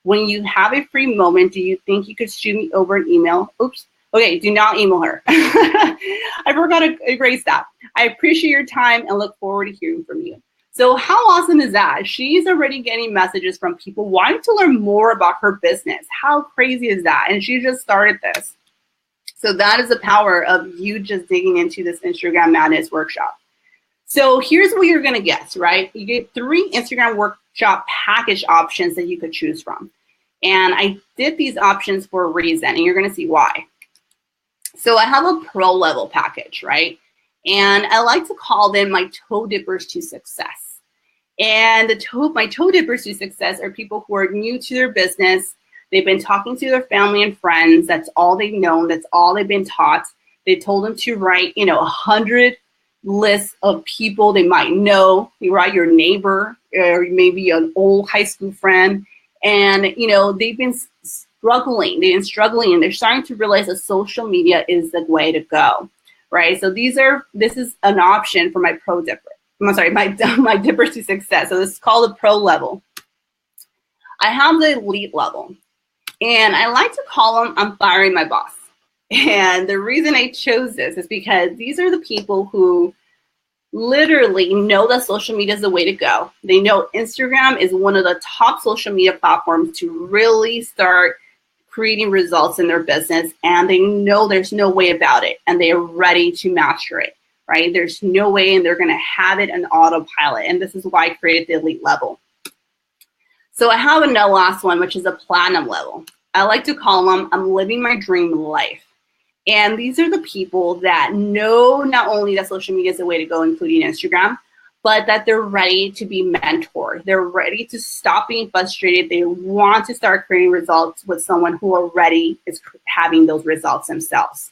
When you have a free moment, do you think you could shoot me over an email? Oops. Okay, do not email her. I forgot to erase that. I appreciate your time and look forward to hearing from you. So how awesome is that? She's already getting messages from people wanting to learn more about her business. How crazy is that? And she just started this. So that is the power of you just digging into this Instagram Madness workshop. So here's what you're going to get, right? You get 3 Instagram workshop package options that you could choose from. And I did these options for a reason, and you're going to see why. So I have a pro level package, right? And I like to call them my toe dippers to success. And my toe dippers to success are people who are new to their business. They've been talking to their family and friends. That's all they've known. That's all they've been taught. They told them to write, 100 lists of people they might know. You write your neighbor or maybe an old high school friend. And, they've been struggling. They've been struggling, and they're starting to realize that social media is the way to go, right? So this is an option for my pro dipper. I'm sorry, my dippers to success. So this is called the pro level. I have the elite level, and I like to call them I'm firing my boss. And the reason I chose this is because these are the people who literally know that social media is the way to go. They know Instagram is one of the top social media platforms to really start creating results in their business, and they know there's no way about it, and they are ready to master it, right? There's no way, and they're going to have it on autopilot, and this is why I created the elite level. So I have another last one, which is a platinum level. I like to call them I'm living my dream life. And these are the people that know not only that social media is the way to go, including Instagram, but that they're ready to be mentored. They're ready to stop being frustrated. They want to start creating results with someone who already is having those results themselves.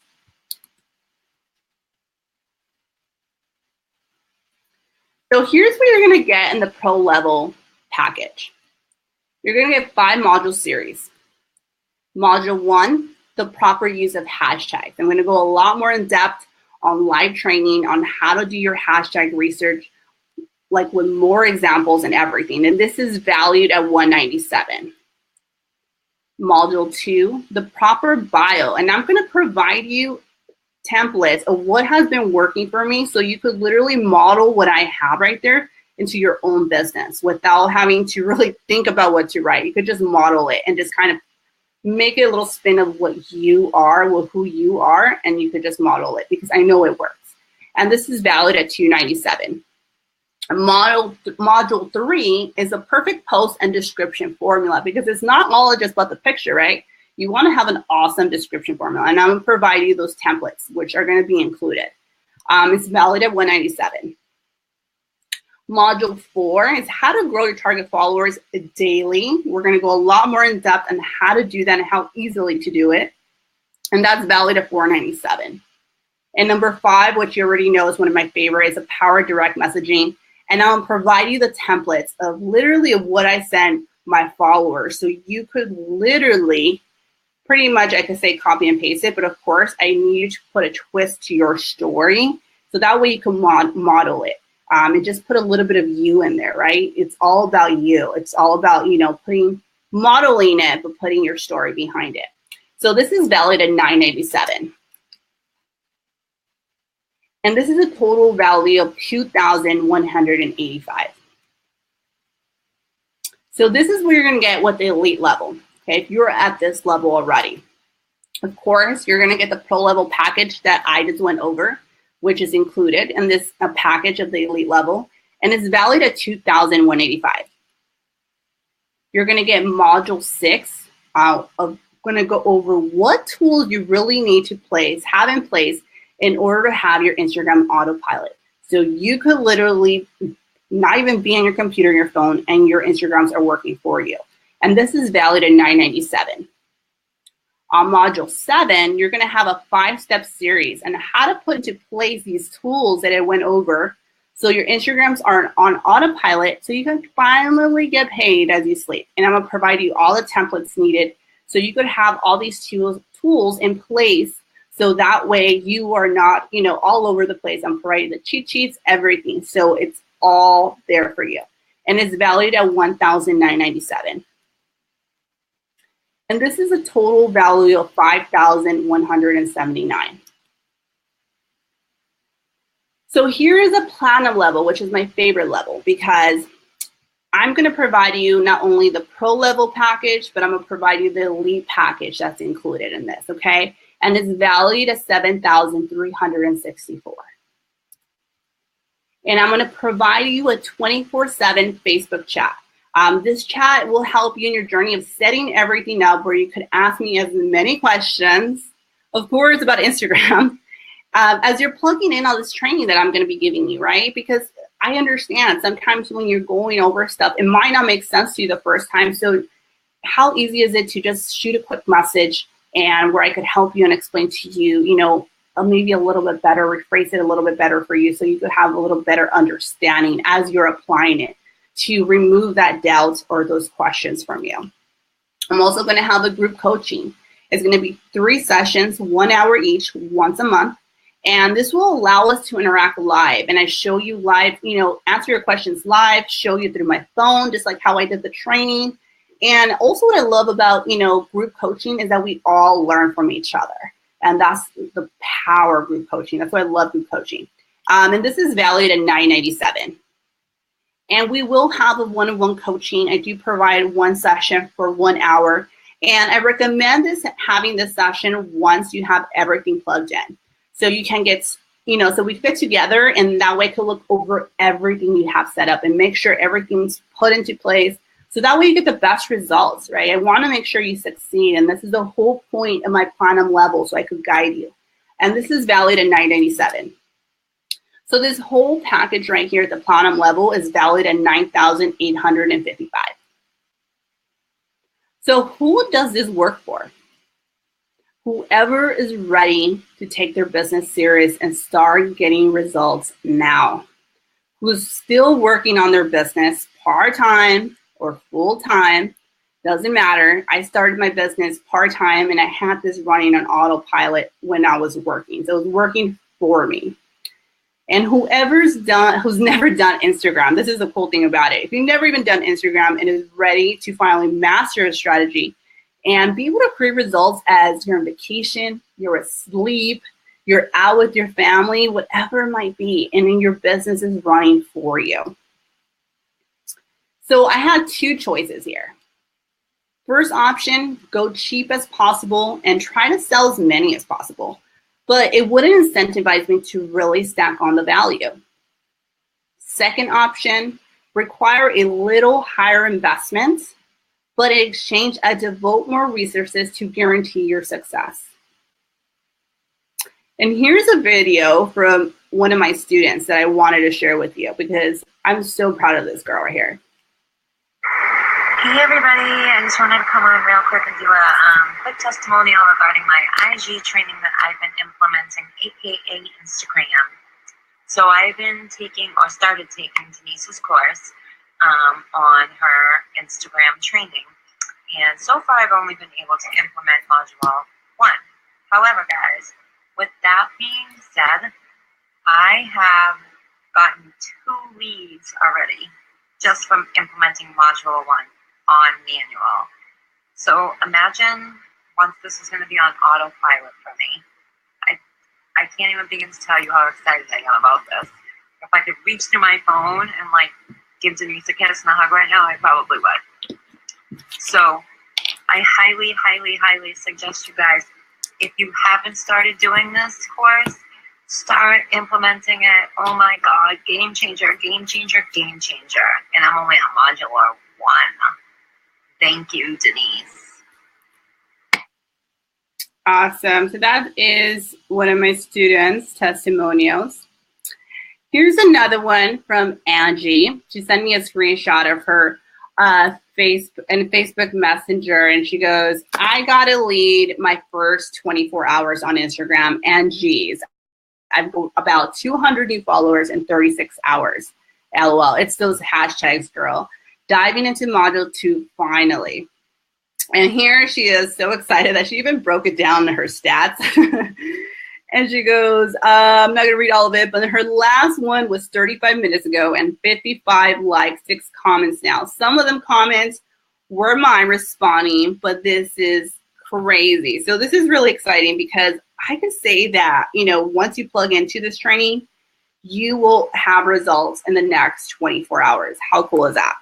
So here's what you're going to get in the pro level package. You're going to get 5 module series. Module 1, the proper use of hashtags. I'm going to go a lot more in depth on live training on how to do your hashtag research, like with more examples and everything. And this is valued at $197. Module 2, the proper bio. And I'm going to provide you templates of what has been working for me, so you could literally model what I have right there into your own business without having to really think about what to write. You could just model it and just kind of make it a little spin of what you are, who you are, and you could just model it because I know it works. And this is valid at $297. Module 3 is a perfect post and description formula, because it's not all just about the picture, right? You want to have an awesome description formula, and I'm going to provide you those templates, which are going to be included. It's valid at $197. Module 4 is how to grow your target followers daily. We're going to go a lot more in depth on how to do that and how easily to do it. And that's valid at $497. And number 5, which you already know is one of my favorites, is Power Direct Messaging. And I'll provide you the templates of literally of what I send my followers. So you could literally, pretty much, I could say copy and paste it, but of course I need you to put a twist to your story. So that way you can model it. And just put a little bit of you in there, right? It's all about you. It's all about, modeling it, but putting your story behind it. So this is valid at $997. And this is a total value of $2,185. So this is where you're going to get with the elite level. Okay, if you're at this level already. Of course, you're going to get the pro level package that I just went over, which is included in this package of the elite level, and it's valued at $2,185. You're going to get module 6. I'm going to go over what tools you really need to have in place in order to have your Instagram autopilot. So you could literally not even be on your computer, your phone, and your Instagrams are working for you. And this is valid at $997. On module 7, you're going to have a 5-step series on how to put into place these tools that I went over so your Instagrams are on autopilot so you can finally get paid as you sleep. And I'm going to provide you all the templates needed so you could have all these tools in place, so that way you are not, all over the place. I'm providing the cheat sheets, everything. So it's all there for you. And it's valued at $1,997. And this is a total value of $5,179. So here is a platinum level, which is my favorite level, because I'm going to provide you not only the pro level package, but I'm going to provide you the elite package that's included in this, okay? And it's valued at $7,364. And I'm going to provide you a 24/7 Facebook chat. This chat will help you in your journey of setting everything up, where you could ask me as many questions, of course, about Instagram, as you're plugging in all this training that I'm going to be giving you, right? Because I understand sometimes when you're going over stuff, it might not make sense to you the first time. So how easy is it to just shoot a quick message and where I could help you and explain to you, maybe a little bit better, rephrase it a little bit better for you so you could have a little better understanding as you're applying it, to remove that doubt or those questions from you. I'm also going to have a group coaching. It's going to be 3 sessions, 1 hour each, once a month. And this will allow us to interact live. And I show you live, answer your questions live, show you through my phone, just like how I did the training. And also what I love about, group coaching is that we all learn from each other. And that's the power of group coaching. That's why I love group coaching. And this is valued at $997. And we will have a one-on-one coaching. I do provide 1 session for 1 hour. And I recommend having this session once you have everything plugged in. So you can get, so we fit together, and that way I can look over everything you have set up and make sure everything's put into place. So that way you get the best results, right? I want to make sure you succeed. And this is the whole point of my platinum level, so I could guide you. And this is valued at $997. So this whole package right here at the platinum level is valued at $9,855. So who does this work for? Whoever is ready to take their business serious and start getting results now. Who's still working on their business part-time or full-time, doesn't matter. I started my business part-time and I had this running on autopilot when I was working. So it was working for me. And who's never done Instagram, this is the cool thing about it. If you've never even done Instagram and is ready to finally master a strategy and be able to create results as you're on vacation, you're asleep, you're out with your family, whatever it might be, and then your business is running for you. So I had two choices here. First option, go cheap as possible and try to sell as many as possible. But it wouldn't incentivize me to really stack on the value. Second option, require a little higher investment, but in exchange, I devote more resources to guarantee your success. And here's a video from one of my students that I wanted to share with you because I'm so proud of this girl right here. Hey everybody, I just wanted to come on real quick and do a quick testimonial regarding my IG training that I've been implementing, aka Instagram. So I've been started taking Denise's course on her Instagram training. And so far I've only been able to implement module 1. However, guys, with that being said, I have gotten 2 leads already just from implementing module 1. On manual. So imagine once this is going to be on autopilot for me. I can't even begin to tell you how excited I am about this. If I could reach through my phone and like give Denise a kiss and a hug right now, I probably would. So I highly, highly, highly suggest you guys, if you haven't started doing this course, start implementing it. Oh my God, game changer, game changer, game changer. And I'm only on module 1. Thank you, Denise. Awesome. So that is one of my students' testimonials. Here's another one from Angie. She sent me a screenshot of her Facebook Messenger, and she goes, I got to lead my first 24 hours on Instagram, and geez, I've got about 200 new followers in 36 hours. LOL. It's those hashtags, girl. Diving into module 2 finally. And here she is so excited that she even broke it down in her stats. And she goes, I'm not going to read all of it, but her last one was 35 minutes ago and 55 likes, 6 comments now. Some of them comments were mine responding, but this is crazy. So this is really exciting because I can say that, once you plug into this training, you will have results in the next 24 hours. How cool is that?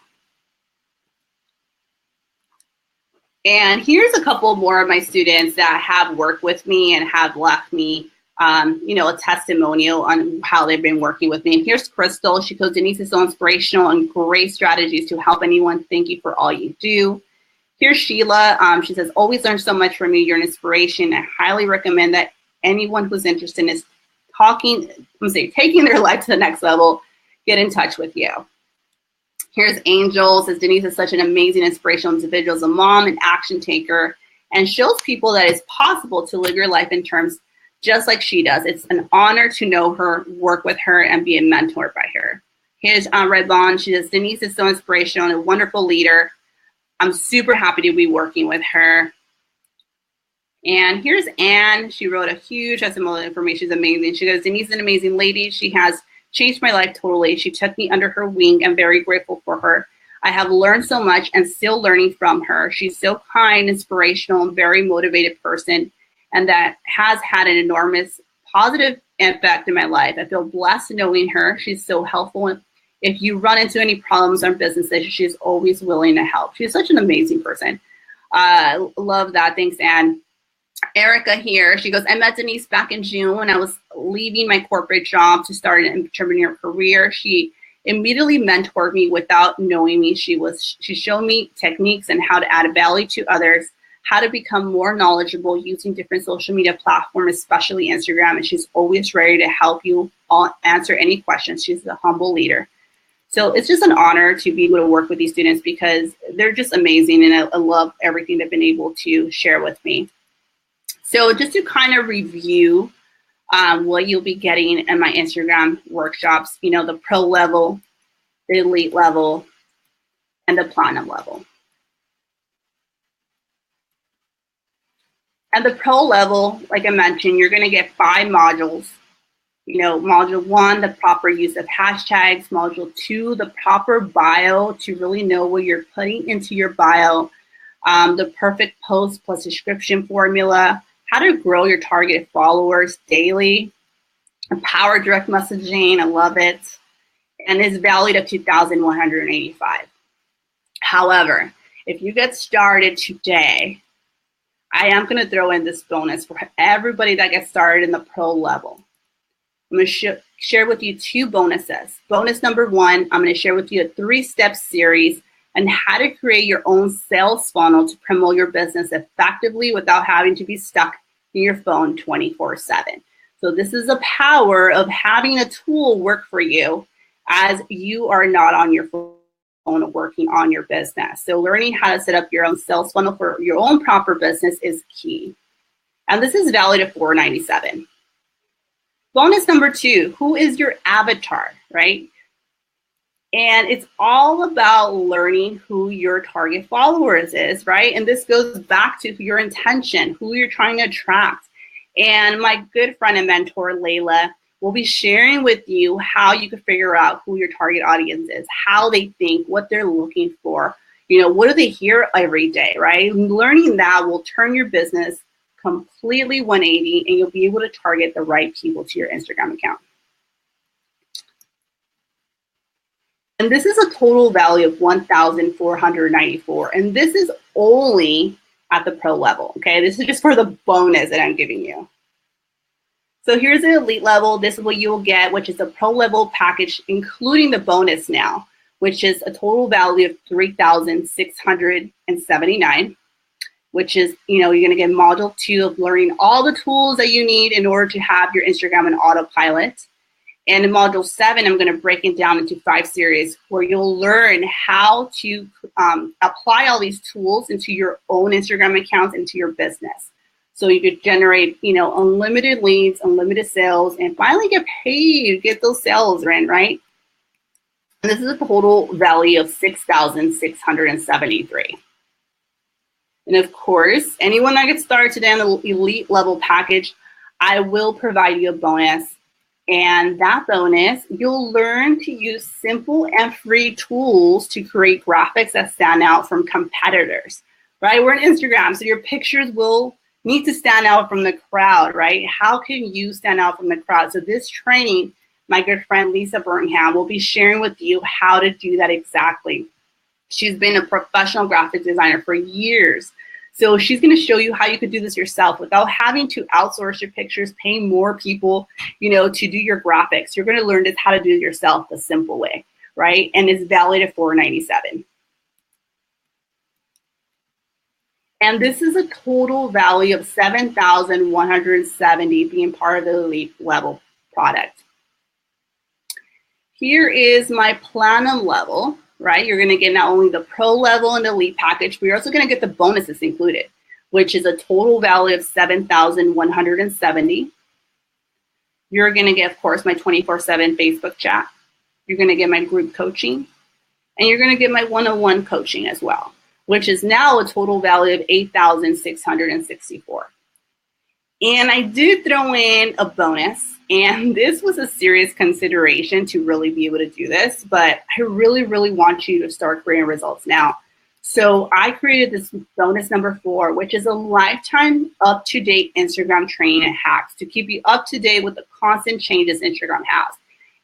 And here's a couple more of my students that have worked with me and have left me, a testimonial on how they've been working with me. And here's Crystal. She goes, Denise is so inspirational and great strategies to help anyone. Thank you for all you do. Here's Sheila. She says, always learn so much from you. You're an inspiration. I highly recommend that anyone who's interested in taking their life to the next level, get in touch with you. Here's Angel, says Denise is such an amazing, inspirational individual as a mom, an action taker, and shows people that it's possible to live your life in terms just like she does. It's an honor to know her, work with her, and be a mentor by her. Here's Red Bond. She says, Denise is so inspirational and a wonderful leader. I'm super happy to be working with her. And here's Anne. She wrote a huge testimonial for me. She's amazing. She goes, Denise is an amazing lady. She has changed my life totally. She took me under her wing. I'm very grateful for her. I have learned so much and still learning from her. She's so kind, inspirational, and very motivated person, and that has had an enormous positive impact in my life. I feel blessed knowing her. She's so helpful. If you run into any problems or businesses, she's always willing to help. She's such an amazing person. Love that. Thanks, Anne. Erica here, she goes, I met Denise back in June when I was leaving my corporate job to start an entrepreneur career. She immediately mentored me without knowing me. She showed me techniques and how to add value to others, how to become more knowledgeable using different social media platforms, especially Instagram. And she's always ready to help you all answer any questions. She's a humble leader. So it's just an honor to be able to work with these students because they're just amazing. And I love everything they've been able to share with me. So just to kind of review what you'll be getting in my Instagram workshops, you know, the pro level, the elite level, and the platinum level. And the pro level, like I mentioned, you're going to get 5 modules. You know, module 1, the proper use of hashtags. Module 2, the proper bio to really know what you're putting into your bio. The perfect post plus description formula. How to grow your target followers daily. Power direct messaging, I love it. And it's valued at $2,185. However, if you get started today, I am going to throw in this bonus for everybody that gets started in the pro level. I'm going to share with you 2 bonuses. Bonus number 1, I'm going to share with you a 3-step series on how to create your own sales funnel to promote your business effectively without having to be stuck in your phone 24/7. So this is the power of having a tool work for you as you are not on your phone working on your business. So learning how to set up your own sales funnel for your own proper business is key. And this is valued at $497. Bonus number 2, who is your avatar, right? And it's all about learning who your target followers is, right? And this goes back to your intention, who you're trying to attract. And my good friend and mentor, Layla, will be sharing with you how you can figure out who your target audience is, how they think, what they're looking for, you know, what do they hear every day, right? Learning that will turn your business completely 180 and you'll be able to target the right people to your Instagram account. And this is a total value of $1,494. And this is only at the pro level, okay? This is just for the bonus that I'm giving you. So here's the elite level. This is what you will get, which is a pro level package, including the bonus now, which is a total value of $3,679, which is, you know, you're going to get module 2 of learning all the tools that you need in order to have your Instagram on autopilot. And in module 7, I'm going to break it down into 5 series where you'll learn how to apply all these tools into your own Instagram accounts, into your business. So you could generate, you know, unlimited leads, unlimited sales, and finally get paid, get those sales in, right? And this is a total value of $6,673. And of course, anyone that gets started today on the elite level package, I will provide you a bonus. And that bonus, you'll learn to use simple and free tools to create graphics that stand out from competitors, right? We're on Instagram, so your pictures will need to stand out from the crowd, right? How can you stand out from the crowd? So this training, my good friend Lisa Burnham will be sharing with you how to do that exactly. She's been a professional graphic designer for years. So she's going to show you how you could do this yourself without having to outsource your pictures, paying more people, you know, to do your graphics. You're going to learn this how to do it yourself the simple way, right? And it's valued at $497. And this is a total value of $7,170 being part of the elite level product. Here is my platinum level, right? You're going to get not only the pro level and elite package, but you're also going to get the bonuses included, which is a total value of $7,170. You're going to get, of course, my 24/7 Facebook chat. You're going to get my group coaching, and you're going to get my one-on-one coaching as well, which is now a total value of $8,664. And I did throw in a bonus, and this was a serious consideration to really be able to do this, but I really, really want you to start creating results now. So I created this bonus number 4, which is a lifetime up-to-date Instagram training and hacks to keep you up to date with the constant changes Instagram has.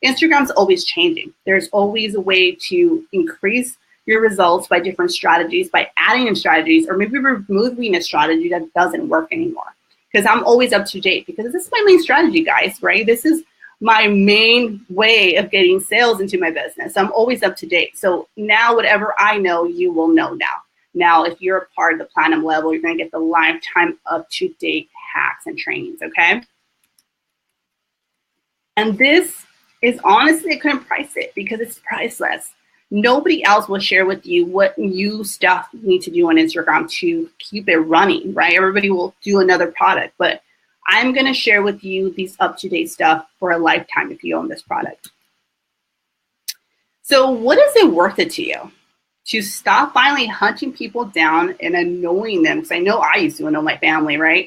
Instagram's always changing. There's always a way to increase your results by different strategies, by adding in strategies, or maybe removing a strategy that doesn't work anymore. Because I'm always up to date, because this is my main strategy, guys, right? This is my main way of getting sales into my business. I'm always up to date. So now whatever I know, you will know now. Now, if you're a part of the platinum level, you're going to get the lifetime up-to-date hacks and trainings, okay? And this is honestly, I couldn't price it because it's priceless. Nobody else will share with you what new stuff you need to do on Instagram to keep it running, right? Everybody will do another product, but I'm going to share with you these up-to-date stuff for a lifetime if you own this product. So what is it worth it to you? To stop finally hunting people down and annoying them, because I know I used to annoy my family, right?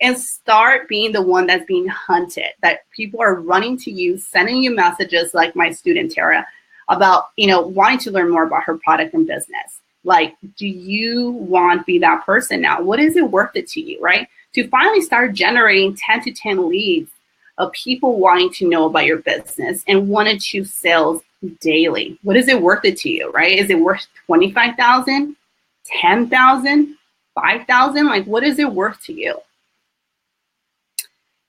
And start being the one that's being hunted, that people are running to you, sending you messages like my student Tara about, wanting to learn more about her product and business. Like, do you want to be that person now? What is it worth it to you, right? To finally start generating 10 to 10 leads of people wanting to know about your business and 1 to 2 sales daily. What is it worth it to you, right? Is it worth 25,000, 10,000, 5,000? Like, what is it worth to you?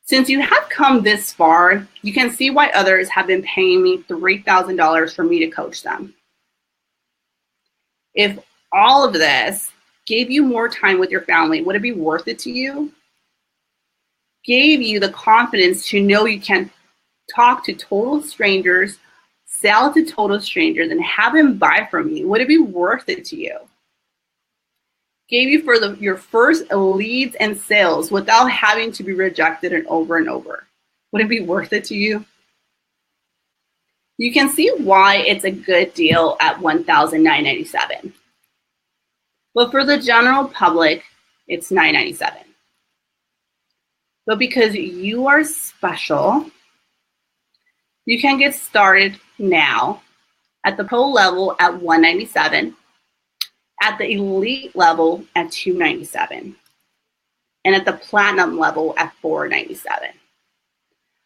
Since you have come this far, you can see why others have been paying me $3,000 for me to coach them. If all of this gave you more time with your family, would it be worth it to you? Gave you the confidence to know you can talk to total strangers, sell to total strangers, and have them buy from you, would it be worth it to you? Gave you for your first leads and sales without having to be rejected and over. Would it be worth it to you? You can see why it's a good deal at $1,997. But for the general public, it's $997. But because you are special, you can get started now at the pro level at $197, at the elite level at $297, and at the platinum level at $497.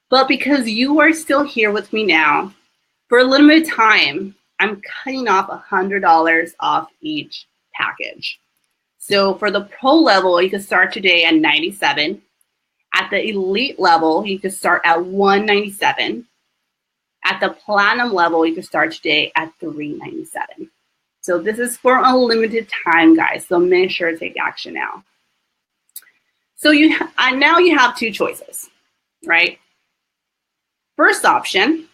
But because you are still here with me now, for a limited time, I'm cutting off $100 off each package. So for the pro level, you can start today at $97. At the elite level, you can start at $197. At the platinum level, you can start today at $397. So this is for a limited time, guys. So make sure to take action now. So now you have 2 choices, right? First option,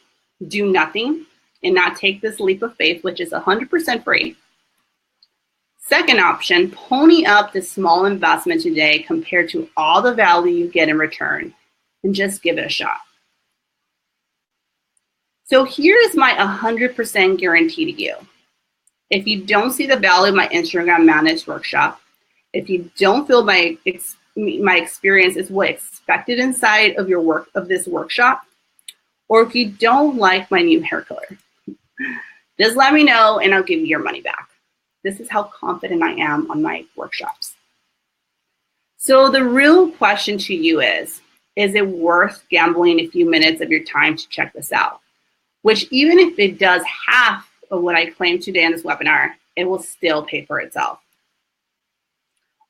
do nothing and not take this leap of faith, which is 100% free. Second option, pony up this small investment today compared to all the value you get in return and just give it a shot. So here's my 100% guarantee to you. If you don't see the value of my Instagram Managed Workshop, if you don't feel my experience is what expected inside of this workshop, or if you don't like my new hair color, just let me know and I'll give you your money back. This is how confident I am on my workshops. So the real question to you is it worth gambling a few minutes of your time to check this out? Which even if it does half of what I claim today in this webinar, it will still pay for itself.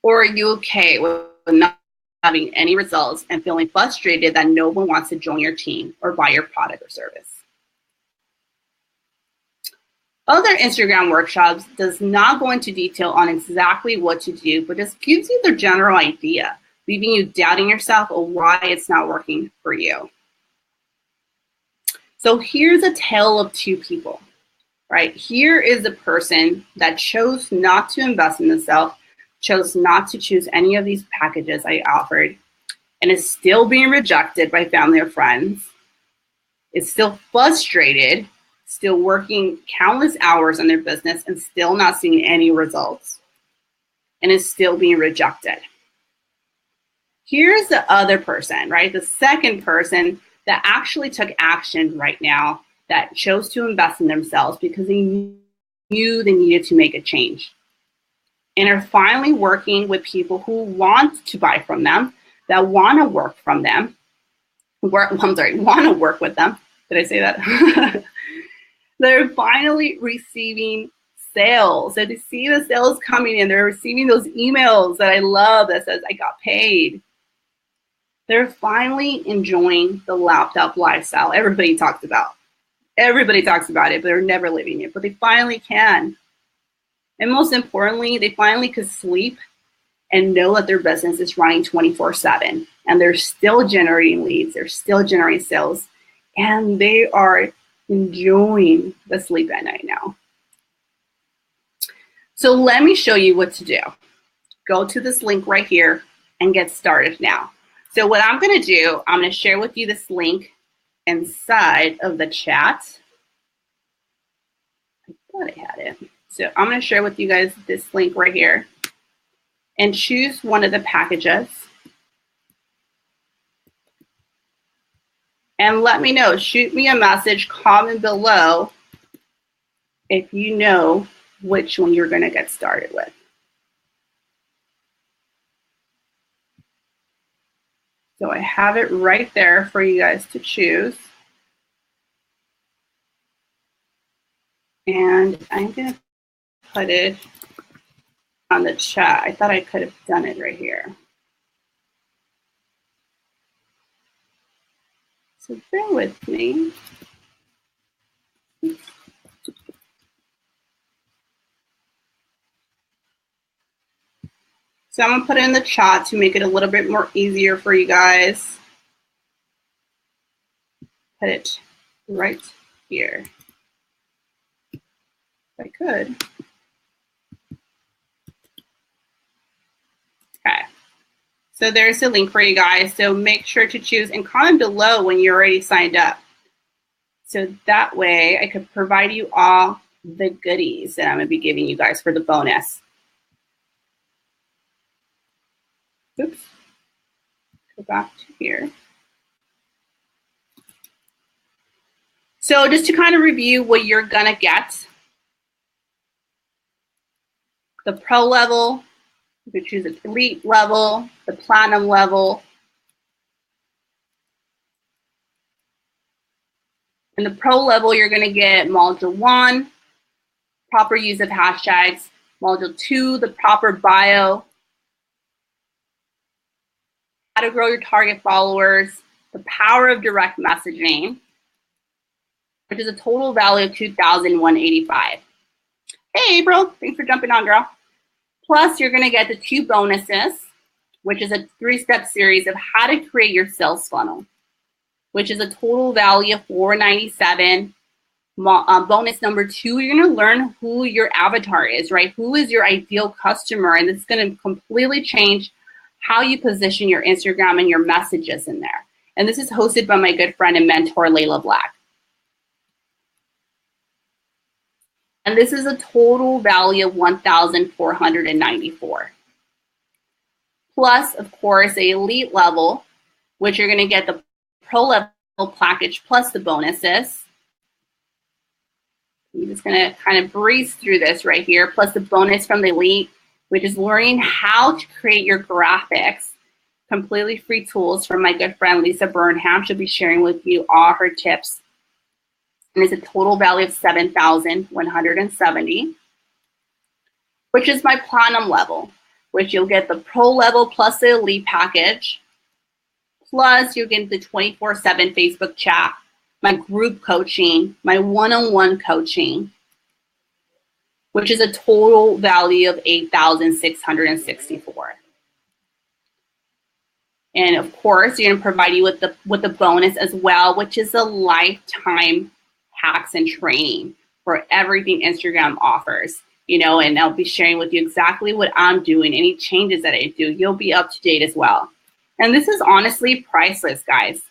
Or are you okay with not having any results and feeling frustrated that no one wants to join your team or buy your product or service? Other Instagram workshops does not go into detail on exactly what to do, but just gives you the general idea, leaving you doubting yourself or why it's not working for you. So here's a tale of 2 people, right? Here is a person that chose not to invest in themselves, chose not to choose any of these packages I offered, and is still being rejected by family or friends, is still frustrated, still working countless hours on their business and still not seeing any results, and is still being rejected. Here's the other person, right? The second person that actually took action right now, that chose to invest in themselves because they knew they needed to make a change, and are finally working with people who want to buy from them, that want to work from them, want to work with them. Did I say that? They're finally receiving sales. So to see the sales coming in, they're receiving those emails that I love that says, I got paid. They're finally enjoying the laptop lifestyle everybody talks about. Everybody talks about it, but they're never living it, but they finally can. And most importantly, they finally could sleep and know that their business is running 24/7 and they're still generating leads, they're still generating sales, and they are enjoying the sleep at night now. So let me show you what to do. Go to this link right here and get started now. So what I'm going to do, I'm going to share with you this link inside of the chat. I thought I had it. So I'm going to share with you guys this link right here and choose one of the packages. And let me know, shoot me a message, comment below if you know which one you're going to get started with. So I have it right there for you guys to choose. And I'm going to put it on the chat. I thought I could have done it right here. So bear with me. So I'm going to put it in the chat to make it a little bit more easier for you guys. Put it right here. If I could. Okay. So there's a link for you guys. So make sure to choose and comment below when you're already signed up. So that way I could provide you all the goodies that I'm going to be giving you guys for the bonus. Oops. Go back to here. So just to kind of review what you're going to get. The pro level, you could choose the elite level, the platinum level. In the pro level, you're going to get module 1, proper use of hashtags. Module 2, the proper bio. How to grow your target followers. The power of direct messaging, which is a total value of $2,185. Hey, April, thanks for jumping on, girl. Plus, you're going to get the 2 bonuses, which is a 3-step series of how to create your sales funnel, which is a total value of $497. Bonus number 2, you're going to learn who your avatar is, right? Who is your ideal customer? And it's going to completely change how you position your Instagram and your messages in there. And this is hosted by my good friend and mentor, Layla Black. And this is a total value of $1,494. Plus, of course, the elite level, which you're going to get the pro level package plus the bonuses. I'm just going to kind of breeze through this right here, plus the bonus from the elite, which is learning how to create your graphics. Completely free tools from my good friend Lisa Burnham. She'll be sharing with you all her tips. And it's a total value of $7,170, which is my platinum level, which you'll get the pro level plus the elite package. Plus, you'll get the 24/7 Facebook chat, my group coaching, my one-on-one coaching, which is a total value of $8,664. And of course, you're going to provide you with the bonus as well, which is a lifetime hacks and training for everything Instagram offers. You know, and I'll be sharing with you exactly what I'm doing, any changes that I do. You'll be up to date as well. And this is honestly priceless, guys.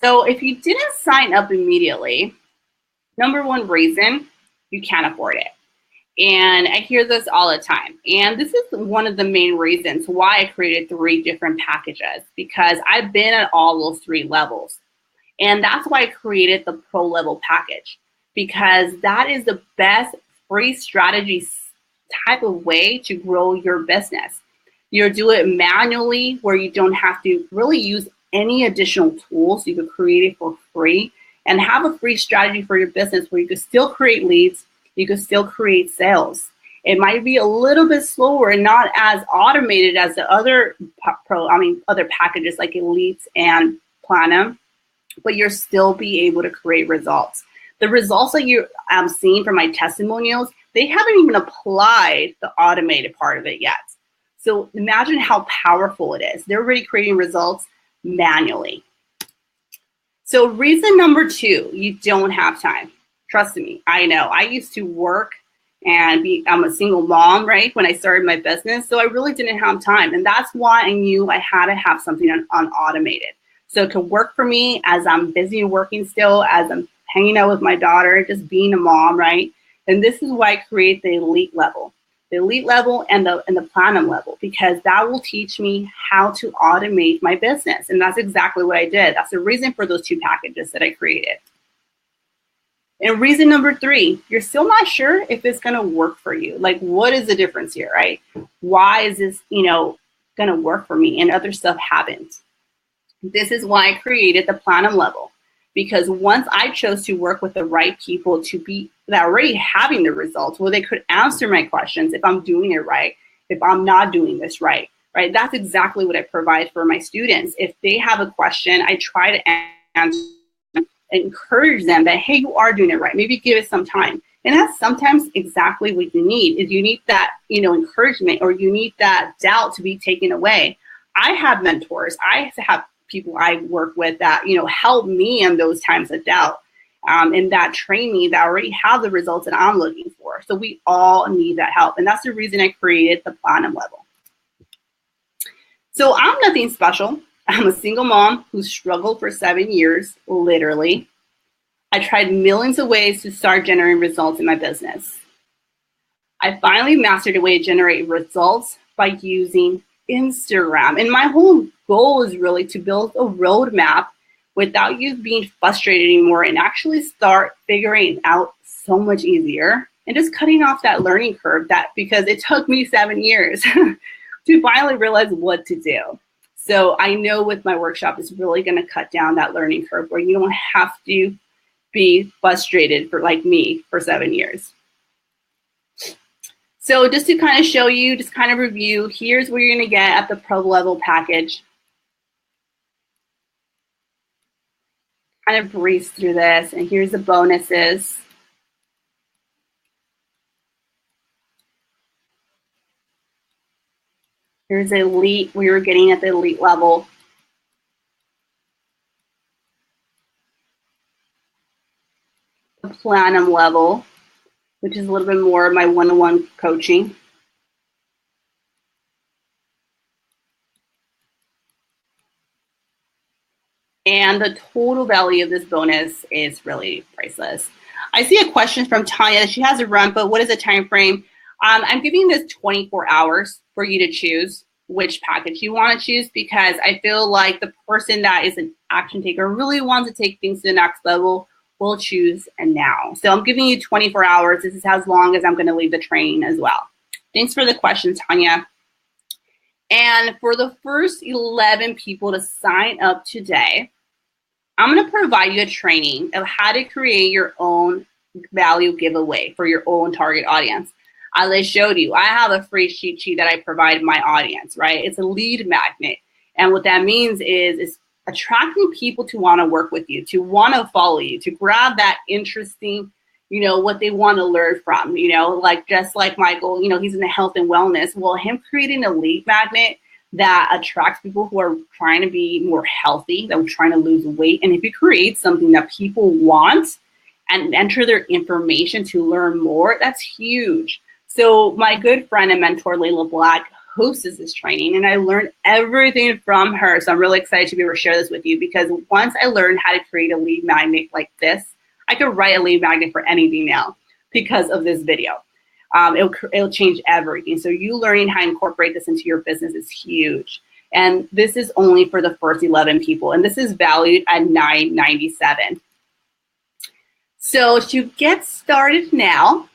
So if you didn't sign up immediately, number one reason, you can't afford it. And I hear this all the time. And this is one of the main reasons why I created 3 different packages, because I've been at all those 3 levels. And that's why I created the pro level package, because that is the best free strategy type of way to grow your business. You do it manually where you don't have to really use any additional tools. You could create it for free and have a free strategy for your business where you could still create leads. You can still create sales. It might be a little bit slower and not as automated as the other other packages like Elite and Platinum, but you'll still be able to create results. The results that you seeing from my testimonials, they haven't even applied the automated part of it yet. So imagine how powerful it is. They're already creating results manually. So reason number 2, you don't have time. Trust me, I know. I used to work and I'm a single mom, right, when I started my business. So I really didn't have time. And that's why I knew I had to have something on automated. So to work for me as I'm busy working still, as I'm hanging out with my daughter, just being a mom, right? And this is why I create the elite level. The elite level and the platinum level, because that will teach me how to automate my business. And that's exactly what I did. That's the reason for those 2 packages that I created. And reason number 3, you're still not sure if it's going to work for you. Like, what is the difference here, right? Why is this, going to work for me and other stuff haven't? This is why I created the platinum level. Because once I chose to work with the right people that are already having the results, well, they could answer my questions if I'm doing it right, if I'm not doing this right? That's exactly what I provide for my students. If they have a question, I try to answer, encourage them that, hey, you are doing it right. Maybe give it some time. And that's sometimes exactly what you need. Is you need that, encouragement, or you need that doubt to be taken away. I have mentors. I have people I work with that, help me in those times of doubt, and that train me, that already have the results that I'm looking for. So we all need that help. And that's the reason I created the platinum level. So I'm nothing special. I'm a single mom who struggled for 7 years, literally. I tried millions of ways to start generating results in my business. I finally mastered a way to generate results by using Instagram. And my whole goal is really to build a roadmap without you being frustrated anymore, and actually start figuring it out so much easier and just cutting off that learning curve, because it took me 7 years to finally realize what to do. So I know with my workshop, it's really going to cut down that learning curve where you don't have to be frustrated like me for 7 years. So just to kind of show you, just kind of review, here's what you're going to get at the pro level package. Kind of breeze through this, and here's the bonuses. Here's elite, we were getting at the elite level. The platinum level, which is a little bit more of my one-on-one coaching. And the total value of this bonus is really priceless. I see a question from Tanya. She has a run, but what is the time frame? I'm giving this 24 hours for you to choose which package you want to choose, because I feel like the person that is an action taker, really wants to take things to the next level, will choose now. So I'm giving you 24 hours. This is as long as I'm going to leave the training as well. Thanks for the question, Tanya. And for the first 11 people to sign up today, I'm going to provide you a training of how to create your own value giveaway for your own target audience. As I showed you, I have a free cheat sheet that I provide my audience, right? It's a lead magnet. And what that means is attracting people to want to work with you, to want to follow you, to grab that interesting, what they want to learn from, like just like Michael, he's in the health and wellness. Well, him creating a lead magnet that attracts people who are trying to be more healthy, that are trying to lose weight. And if you create something that people want and enter their information to learn more, that's huge. So my good friend and mentor, Layla Black, hosts this training, and I learned everything from her. So I'm really excited to be able to share this with you, because once I learned how to create a lead magnet like this, I could write a lead magnet for anything now because of this video. It'll change everything. So you learning how to incorporate this into your business is huge. And this is only for the first 11 people, and this is valued at $9.97. So to get started now,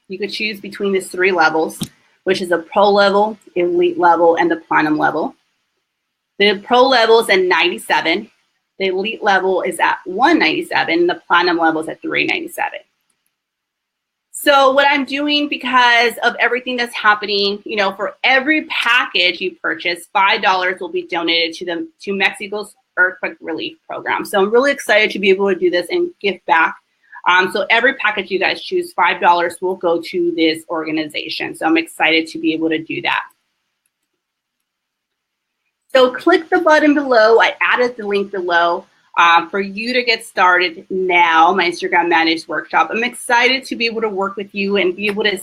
you could choose between these 3 levels, which is a pro level, elite level, and the platinum level. The pro level is at $97. The elite level is at $197. And the platinum level is at $397. So what I'm doing, because of everything that's happening, for every package you purchase, $5 will be donated to Mexico's earthquake relief program. So I'm really excited to be able to do this and give back So every package you guys choose, $5 will go to this organization. So I'm excited to be able to do that. So click the button below. I added the link below for you to get started now, my Instagram Managed Workshop. I'm excited to be able to work with you and be able to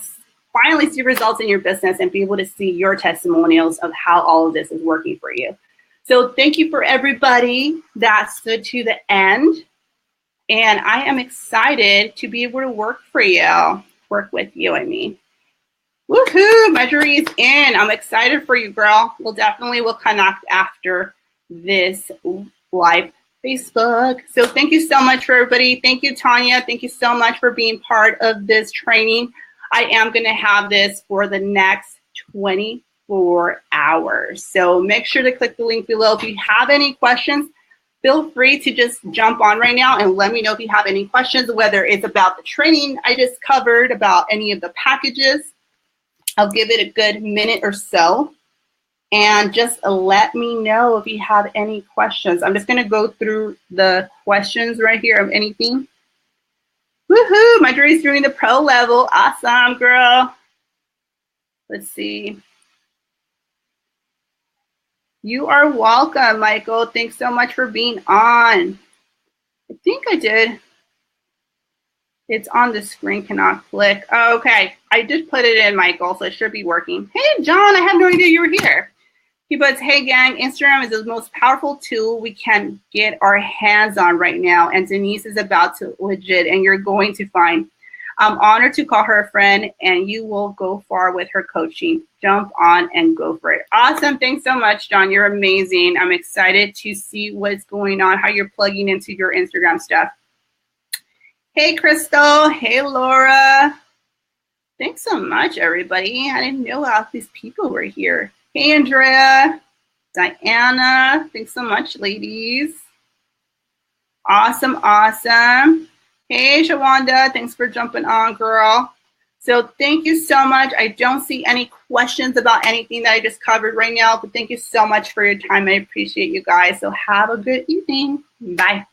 finally see results in your business and be able to see your testimonials of how all of this is working for you. So thank you for everybody that stood to the end. And I am excited to be able to work with you, I mean. Woohoo, Marjorie's in. I'm excited for you, girl. We'll connect after this live Facebook. So thank you so much for everybody. Thank you, Tanya. Thank you so much for being part of this training. I am going to have this for the next 24 hours. So make sure to click the link below. If you have any questions, feel free to just jump on right now and let me know if you have any questions, whether it's about the training I just covered, about any of the packages. I'll give it a good minute or so. And just let me know if you have any questions. I'm just going to go through the questions right here of anything. Woohoo! Marjorie's doing the pro level. Awesome, girl. Let's see. You are welcome, Michael. Thanks so much for being on. I think I did. It's on the screen, cannot click. Oh, okay, I just put it in, Michael, so it should be working. Hey, John, I had no idea you were here. He puts, hey, gang, Instagram is the most powerful tool we can get our hands on right now, and Denise is about to legit, and you're going to find. I'm honored to call her a friend, and you will go far with her coaching. Jump on and go for it. Awesome. Thanks so much, John. You're amazing. I'm excited to see what's going on, how you're plugging into your Instagram stuff. Hey, Crystal. Hey, Laura. Thanks so much, everybody. I didn't know all these people were here. Hey, Andrea. Diana. Thanks so much, ladies. Awesome, awesome. Hey, Shawanda. Thanks for jumping on, girl. So thank you so much. I don't see any questions about anything that I just covered right now, but thank you so much for your time. I appreciate you guys. So have a good evening. Bye.